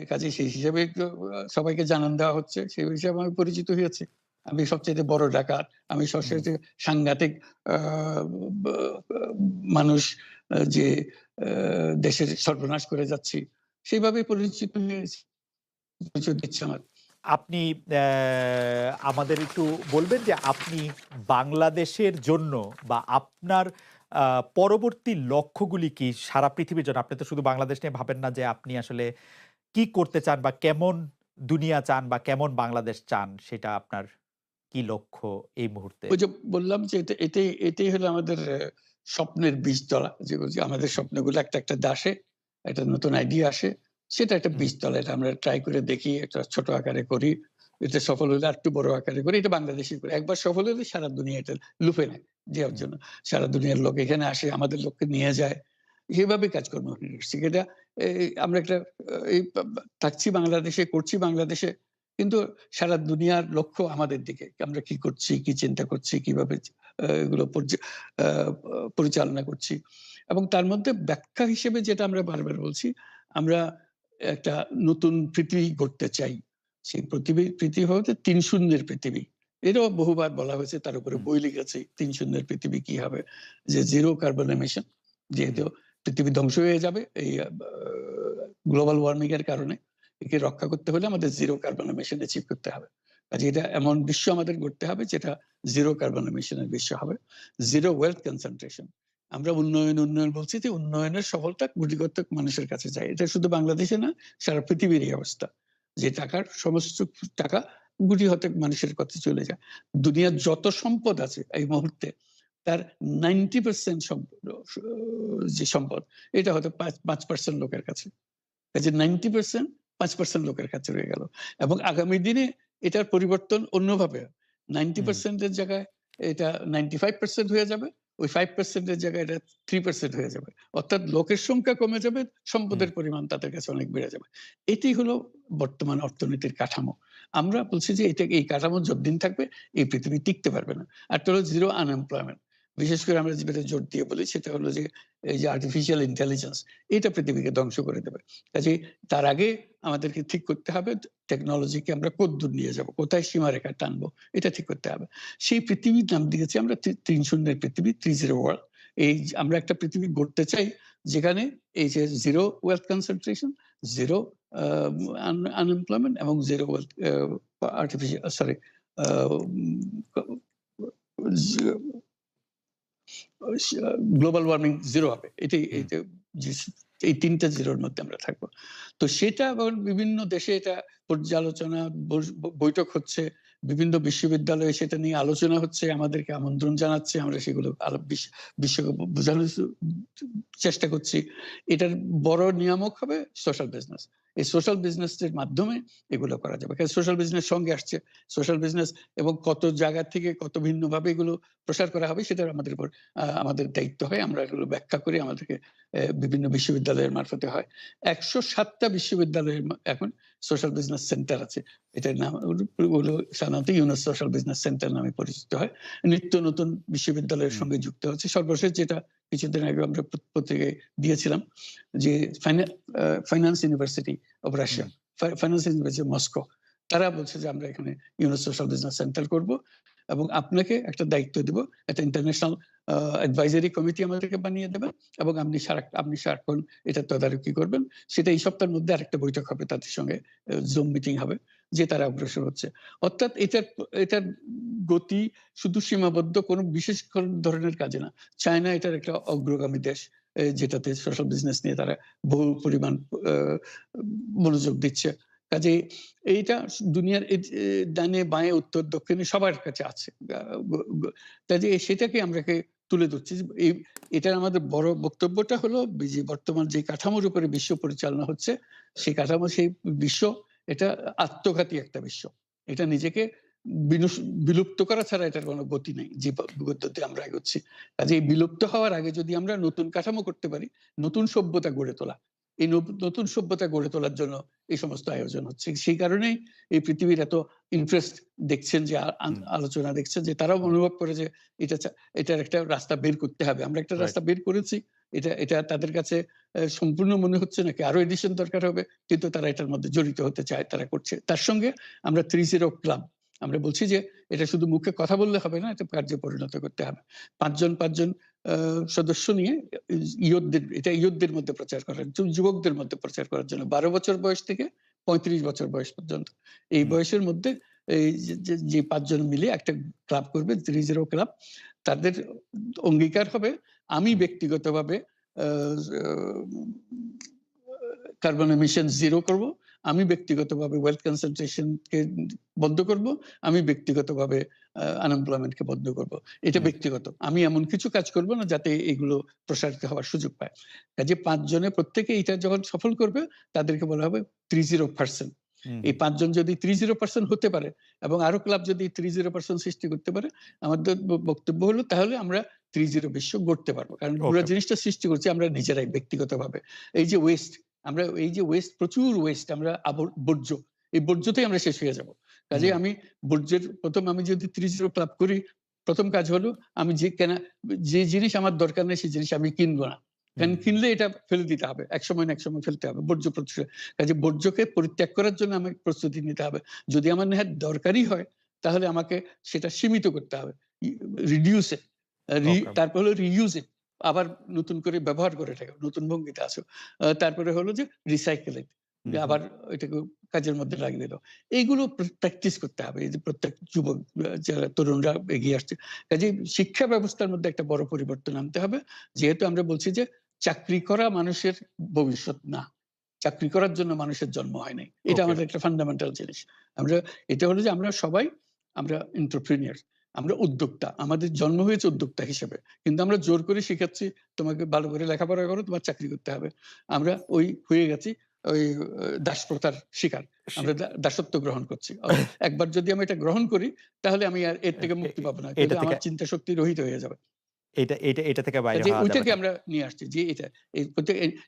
কাজেই সেই হিসেবে একটু সবাইকে জানান দেওয়া হচ্ছে। সেই হিসাবে আমি পরিচিত হয়েছি। আমি সবচাইতে বড় ডাকাত। আমি হুম। সবচাইতে সাংঘাতিক আ ব মানুষ, যে দেশের সর্বনাশ করে যাচ্ছি। সেইভাবেই পরিচিত হয়েছি। পরিচয় দিচ্ছে আমার। আপনি আমাদের একটু বলবেন যে আপনি বাংলাদেশের জন্য বা আপনার পরবর্তী লক্ষ্যগুলি কি সারা পৃথিবীর জন্য? আপনি তো শুধু বাংলাদেশ নিয়ে ভাবেন না যে আপনি আসলে কি করতে চান বা কেমন দুনিয়া চান বা কেমন বাংলাদেশ চান সেটা আপনার কি লক্ষ্য এই মুহূর্তে? ওই যে বললাম যে এটাই হলো আমাদের স্বপ্নের বীজতলা। যেগুলো যে আমাদের স্বপ্নগুলো একটা আসে, একটা নতুন আইডিয়া আসে। সেটা একটা হুম, বীজতলা। এটা আমরা ট্রাই করে দেখি, একটা ছোট আকারে করি। এটা সফল হলে আরেকটু বড় আকারে করি। এটা বাংলাদেশই করি। একবার সফল হলে সারা দুনিয়া এটা লুফে নেয় নেওয়ার হুম, জন্য। সারা দুনিয়ার লোক এখানে আসে, আমাদের লোককে নিয়ে যায়। এভাবে কাজকর্ম করছি। এটা আমরা একটা এই থাকছি বাংলাদেশে, করছি বাংলাদেশে। কিন্তু সারা দুনিয়ার লক্ষ্য আমাদের দিকে। আমরা কি করছি, কি চিন্তা করছি, কিভাবে এগুলো আ পরিচালনা করছি। এবং তার মধ্যে ব্যাখ্যা হিসেবে যেটা আমরা বারবার বলছি, আমরা একটা নতুন পৃথিবী গড়তে চাই। সেই পৃথিবী হচ্ছে ৩ শূন্যের পৃথিবী। এটাও বহুবার বলা হয়েছে, তার উপরে হুম, বই লিখেছি। ৩ শূন্যের পৃথিবী কি হবে? যে জিরো কার্বন এমিশন, হুম, যেহেতু পৃথিবী ধ্বংস হয়ে যাবে এই গ্লোবাল ওয়ার্মিং এর কারণে। একে রক্ষা করতে হলে আমাদের জিরো কার্বন এমিশন অ্যাচিভ করতে হবে। কাজে এটা এমন বিশ্ব আমাদের গড়তে হবে যেটা জিরো কার্বন এমিশন এর বিশ্ব হবে। Zero wealth concentration. আমরা উন্নয়ন বলছি যে উন্নয়নের সফলতা গুটিকতক মানুষের কাছে যায়। এটা শুধু বাংলাদেশে না, সারা পৃথিবীরই অবস্থা। যে সমস্ত টাকা গুটি কতক মানুষের কাছে চলে যায়। দুনিয়ার যত সম্পদ আছে এই মুহূর্তে তার 90% যে সম্পদ এটা হয়তো ৫% লোকের কাছে। কাজে 90% 5% লোকের কাছে রয়ে গেল। এবং আগামী দিনে এটার পরিবর্তন অন্যভাবে। হুম, 90% এর জায়গায় এটা 95% হয়ে যাবে। ওই 5% এর জায়গায় এটা 3% হয়ে যাবে। অর্থাৎ লোকের সংখ্যা কমে যাবে, হুম, সম্পদের পরিমাণ তাদের কাছে অনেক বেড়ে যাবে। এটি হলো বর্তমান অর্থনীতির কাঠামো। আমরা বলছি যে এই কাঠামো যতদিন থাকবে এই পৃথিবী টিকতে পারবে না। আরেকটা হলো জিরো আনএমপ্লয়মেন্ট। বিশেষ করে আমরা যেটা জোর দিয়ে বলি সেটা হলো যে এই যে আর্টিফিশিয়াল ইন্টেলিজেন্স এটা পৃথিবীকে ধ্বংস করে দেবে। কাজেই তার আগে আমাদেরকে ঠিক করতে হবে টেকনোলজিকে আমরা কতদূর নিয়ে যাবো, কোথায় সীমারেখা টানবো এটা ঠিক করতে হবে। সেই পৃথিবীর নাম দিয়েছি আমরা ৩ শূন্যের পৃথিবী, ৩ ওয়ার্ল্ড। আমরা একটা পৃথিবী গড়তে চাই যেখানে এই যে zero wealth concentration, zero unemployment এবং জিরো ওয়েলথ আর্টিফিশিয়াল সরি আ গ্লোবাল ওয়ার্মিং জিরো হবে। হুম, এইটা যে এই ৩ টা জিরোর মধ্যে আমরা থাকবো। তো সেটা আবার বিভিন্ন দেশে এটা পর্যালোচনা বৈঠক হচ্ছে। বিভিন্ন বিশ্ববিদ্যালয়ে সেটা নিয়ে আলোচনা হচ্ছে। আমাদেরকে আমন্ত্রণ জানাচ্ছে। আমরা সেগুলো বিশ্বকে বোঝানোর চেষ্টা করছি। এটার বড় নিয়ামক হবে সোশ্যাল বিজনেস। এই সোশ্যাল বিজনেস এর মাধ্যমে এগুলো করা যাবে। সোশ্যাল বিজনেস সঙ্গে আসছে। সোশ্যাল বিজনেস এবং কত জায়গা থেকে কত ভিন্নভাবে এগুলো প্রসার করা হবে সেটা আমাদের উপর আমাদের দায়িত্ব হয়। আমরা এগুলো ব্যাখ্যা করি আমাদেরকে বিভিন্ন বিশ্ববিদ্যালয়ের মারফতে হয়। ১০৭ টা বিশ্ববিদ্যালয়ের এখন সোশ্যাল বিজনেস সেন্টার আছে। এটার নাম হলো সাধারণত ইউনুস সোশ্যাল বিজনেস সেন্টার নামে পরিচিত হয়। নিত্য নতুন বিশ্ববিদ্যালয়ের হুম, সঙ্গে যুক্ত হচ্ছে। সর্বশেষ যেটা কিছুদিন আগে আমরা পত্রিকায় দিয়েছিলাম যে finance university of hmm, Russia, finance university Moscow. তারা বলছে যে আমরা এখানে ইউনুস সোশ্যাল বিজনেস সেন্টার করব এবং আপনাকে একটা দায়িত্ব দিব। একটা ইন্টারন্যাশনাল অ্যাডভাইজারি কমিটি আমাদেরকে বানিয়ে দেবেন এবং আপনি সারাক্ষণ এটা তদারকি করবেন। সেটা এই সপ্তাহের মধ্যে আরেকটা বৈঠক হবে তাদের সঙ্গে জুম মিটিং হবে যে তারা অগ্রসর হচ্ছে। অর্থাৎ এটার গতি শুধু সীমাবদ্ধ কোনো বিশেষ ধরনের কাজে না। চায়না এটার একটা অগ্রগামী দেশ। যেটাতে সোশ্যাল বিজনেস নিয়ে তারা বহু পরিমাণ আ মনোযোগ দিচ্ছে। কাজেই এইটা দুনিয়ার ডানে, বাঁয়ে, উত্তর, দক্ষিণে সবার কাছে আছে। আ গ গ কাজেই সেটাকে আমরাকে তুলে ধরছি। এটার আমাদের বড় বক্তব্যটা হলো যে বর্তমান যে কাঠামোর উপরে বিশ্ব পরিচালনা হচ্ছে, সেই কাঠামো সেই বিশ্ব এটা আত্মঘাতী একটা বিশ্ব। এটা নিজেকে বিনুস বিলুপ্ত করা ছাড়া এটার কোনো গতি নাই। যে গতিতে আমরা এগোচ্ছি। কাজেই বিলুপ্ত হওয়ার আগে যদি আমরা নতুন কাঠামো করতে পারি, নতুন সভ্যতা গড়ে তোলা। এই নতুন সভ্যতা গড়ে তোলার জন্য এই সমস্ত আয়োজন হচ্ছে। সেই কারণেই এই পৃথিবীর এত ইন্টারেস্ট দেখছেন যে হুম, আলোচনা দেখছেন যে তারাও হুম, অনুভব করে যে এটার একটা রাস্তা বের করতে হবে। আমরা একটা রাইট। রাস্তা বের করেছি। এটা তাদের কাছে সম্পূর্ণ মনে হচ্ছে নাকি আরো এডিশন দরকার হবে। কিন্তু তারা এটার মধ্যে জড়িত হতে চায়, তারা করছে। তার সঙ্গে আমরা ৩০ ক্লাব। আমরা বলছি যে এটা শুধু মুখে কথা বললে হবে না, এটা কার্যে পরিণত করতে হবে। ৫ জন আ সদস্য নিয়ে ইয়ুথদের মধ্যে প্রচার করার যুবকদের মধ্যে প্রচার করার জন্য ১২ বছর বয়স থেকে ৩৫ বছর বয়স পর্যন্ত। এই হুম, বয়সের মধ্যে এই যে ৫ জন মিলে একটা ক্লাব করবে ৩০ ক্লাব। তাদের অঙ্গীকার হবে আমি ব্যক্তিগতভাবে কার্বন এমিশন জিরো করব, আমি ব্যক্তিগতভাবে ওয়েলথ কনসেন্ট্রেশনকে বন্ধ করব, আমি ব্যক্তিগতভাবে আনএমপ্লয়মেন্টকে বন্ধ করব। এটা ব্যক্তিগত। আমি এমন কিছু কাজ করব না যাতে এগুলো প্রসারিত হওয়ার সুযোগ পায়। কাজে ৫ জনে প্রত্যেকে এটা যখন সফল করবে তাদেরকে বলা হবে ৩০%। এই ৫ জন যদি ৩০% হতে পারে এবং আরো ক্লাব যদি ৩০% সৃষ্টি করতে পারে, আমাদের বক্তব্য হলো তাহলে আমরা ৩০ বিশ্ব গড়তে পারবো। কারণ পুরো জিনিসটা সৃষ্টি করছি আমরা নিজেরাই ব্যক্তিগতভাবে। এই যে ওয়েস্ট, আমরা এই যে ওয়েস্ট, প্রচুর ওয়েস্ট, আমরা বর্জ্য, এই বর্জ্যতেই আমরা শেষ হয়ে যাব। কাজে আমি বর্জ্যের আমি যদি ৩০ ক্লাব করি, প্রথম কাজ হলো আমি যে জিনিস আমার দরকার নেই সেই জিনিস আমি কিনবো না। কারণ কিনলে এটা ফেলে দিতে হবে, একসময় না একসময় ফেলতে হবে। বর্জ্য প্রতিরোধ, কাজে বর্জ্যকে পরিত্যাগ করার জন্য আমাকে প্রস্তুতি নিতে হবে। যদি আমার নেহাত দরকারই হয় তাহলে আমাকে সেটা সীমিত করতে হবে, রিডিউস ইট, তারপর হলো রিইউজ ইট, আবার নতুন করে ব্যবহার করে এটাকে নতুন ভঙ্গিতে আসো। তারপরে হলো যে রিসাইকেল ইট, আবার এটাকে কাজের মধ্যে লাগিয়ে দিল। এইগুলো প্র্যাকটিস করতে হবে। এই যে প্রত্যেক যুবক, যারা তরুণরা এগিয়ে আসছে, কাজে শিক্ষা ব্যবস্থার মধ্যে একটা বড় পরিবর্তন আনতে হবে। যেহেতু আমরা বলছি যে চাকরি করা মানুষের ভবিষ্যৎ না, চাকরি করার জন্য মানুষের জন্ম হয় নাই। এটা আমাদের একটা ফান্ডামেন্টাল জিনিস। এটা হলো যে আমরা সবাই এন্টারপ্রেনিউর, আমরা উদ্যোক্তা। আমাদের জন্ম হয়েছে উদ্যোক্তা হিসেবে, কিন্তু আমরা জোর করে শিখাচ্ছি তোমাকে ভালো করে লেখাপড়া করো, তোমার চাকরি করতে হবে। আমরা হয়ে গেছি ওই দাসপ্রথার শিকার, আমরা দাসত্ব গ্রহণ করছি। একবার যদি আমি এটা গ্রহণ করি তাহলে আমি আর এর থেকে মুক্তি পাবো না, কিন্তু আমার চিন্তা শক্তি রহিত হয়ে যাবে। এটা থেকে বাইরে হওয়া যাবে। ওইটাকে আমরা নিয়ে আসছি যে এটা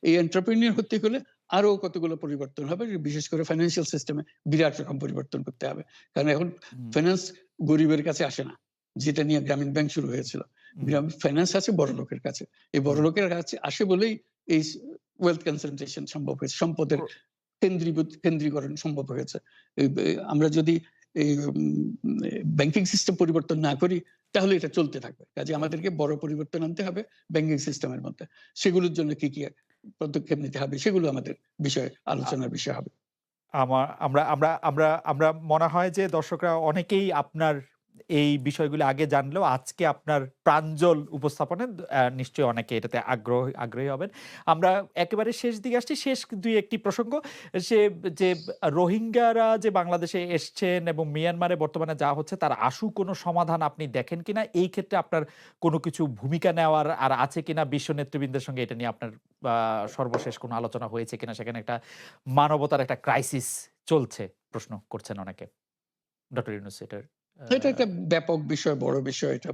এই এন্টারপ্রেনিউর হতে গেলে আরো কতগুলো পরিবর্তন হবে, বিশেষ করে ফাইন্যান্সিয়াল সিস্টেমে বিরাট রকম পরিবর্তন করতে হবে। কারণ এখন ফাইন্যান্স গরিবের কাছে আসে না, যেটা নিয়ে গ্রামীণ ব্যাংক শুরু হয়েছিল। ফাইন্যান্স আছে বড় লোকের কাছে, এই বড় লোকের কাছে আসে বলেই এই ওয়েলথ কনসেন্ট্রেশন সম্ভব হয়েছে, সম্পদের কেন্দ্রীকরণ সম্ভব হয়েছে। আমরা যদি এই ব্যাংকিং সিস্টেম পরিবর্তন না করি তাহলে এটা চলতে থাকবে। কাজে আমাদেরকে বড় পরিবর্তন আনতে হবে ব্যাংকিং সিস্টেমের মধ্যে। সেগুলোর জন্য কি কি পদক্ষেপ নিতে হবে সেগুলো আমাদের বিষয় আলোচনার বিষয় হবে। আমরা আমরা আমরা আমরা মনে হয় যে দর্শকরা অনেকেই আপনার এই বিষয়গুলো আগে জানলেও আজকে আপনার প্রাঞ্জল উপস্থাপনে নিশ্চয়ই অনেকে এটাতে আগ্রহী হবেন। আমরা একেবারে শেষ দিকে আসছি। শেষ একটি প্রসঙ্গ, যে রোহিঙ্গারা যে বাংলাদেশে এসছেন এবং মিয়ানমারে বর্তমানে যা হচ্ছে তার আশু কোনো সমাধান আপনি দেখেন কিনা? এই ক্ষেত্রে আপনার কোনো কিছু ভূমিকা নেওয়ার আর আছে কিনা? বিশ্ব নেতৃবৃন্দের সঙ্গে এটা নিয়ে আপনার সর্বশেষ কোনো আলোচনা হয়েছে কিনা? সেখানে একটা মানবতার একটা ক্রাইসিস চলছে, প্রশ্ন করছেন অনেকে। ডক্টর ইউনূস এটা একটা ব্যাপক বিষয়, বড় বিষয়। এটা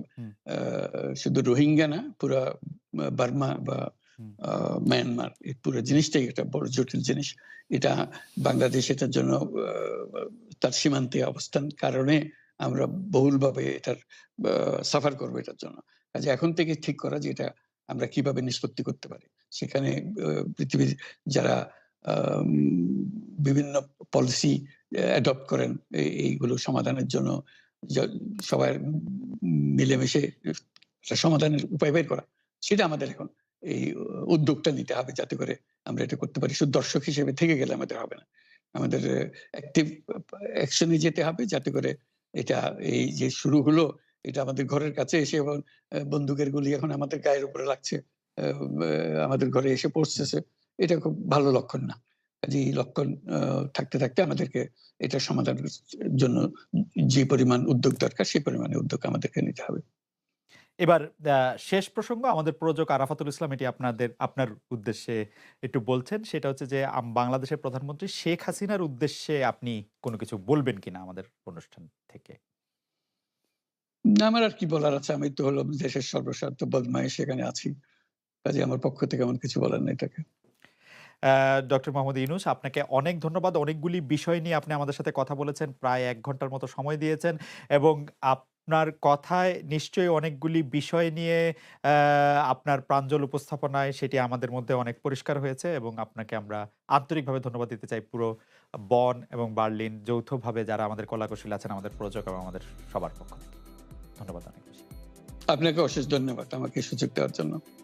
শুধু রোহিঙ্গা না, পুরা বার্মা বা মায়ানমার, এই পুরো জিনিসটাই একটা বড় জটিল জিনিস। এটা বাংলাদেশ এটার জন্য তার সীমান্তে অবস্থান কারণে আমরা বহুলভাবে এটার সাফার করবো এটার জন্য। কাজে এখন থেকে ঠিক করা যে এটা আমরা কিভাবে নিষ্পত্তি করতে পারি। সেখানে পৃথিবীর যারা বিভিন্ন পলিসি অ্যাডপ্ট করেন এইগুলো সমাধানের জন্য, সবাই মিলেমিশে সমাধানের উপায় বের করা, সেটা আমাদের এখন এই উদ্যোগটা নিতে হবে যাতে করে আমরা এটা করতে পারি। শুধু দর্শক হিসেবে থেকে গেলে আমাদের হবে না, আমাদের অ্যাক্টিভ অ্যাকশনে যেতে হবে যাতে করে এটা এই যে শুরু হলো এটা আমাদের ঘরের কাছে এসে, এবং বন্দুকের গুলি এখন আমাদের গায়ের উপরে লাগছে, আমাদের ঘরে এসে পৌঁছতেছে, এটা খুব ভালো লক্ষণ না। এই লক্ষণ থাকতে থাকতে আমাদেরকে এটা সমাধানের জন্য যে পরিমাণ উদ্যোগ দরকার সেই পরিমাণে উদ্যোগ আমাদেরকে নিতে হবে। এবার শেষ প্রসঙ্গ, আমাদের প্রযোজক আরাফাতুল ইসলাম এটি আপনার উদ্দেশ্যে একটু বলছেন। সেটা হচ্ছে যে বাংলাদেশের প্রধানমন্ত্রী শেখ হাসিনার উদ্দেশ্যে আপনি কোনো কিছু বলবেন কিনা আমাদের অনুষ্ঠান থেকে? না, আমার আর কি বলার আছে, আমি তো হলাম দেশের সর্বস্বার্থ বদমাইশ, সেখানে আছি। কাজে আমার পক্ষ থেকে এমন কিছু বলার নেই তাকে। ডক্টর মোহাম্মদ ইউনূস, আপনাকে অনেক ধন্যবাদ। অনেকগুলি বিষয় নিয়ে আপনি আমাদের সাথে কথা বলেছেন, প্রায় ১ ঘন্টার মতো সময় দিয়েছেন এবং আপনার কথায় নিশ্চয়ই অনেকগুলি বিষয় নিয়ে আপনার প্রাঞ্জল উপস্থাপনায় সেটি আমাদের মধ্যে অনেক পরিষ্কার হয়েছে এবং আপনাকে আমরা আন্তরিকভাবে ধন্যবাদ দিতে চাই পুরো বন এবং বার্লিন যৌথভাবে যারা আমাদের কলাকুশলী আছেন, আমাদের প্রযোজক এবং আমাদের সবার পক্ষ থেকে। ধন্যবাদ অনেক বেশি। আপনাকে অশেষ ধন্যবাদ আমাকে সুযোগ দেওয়ার জন্য। জি।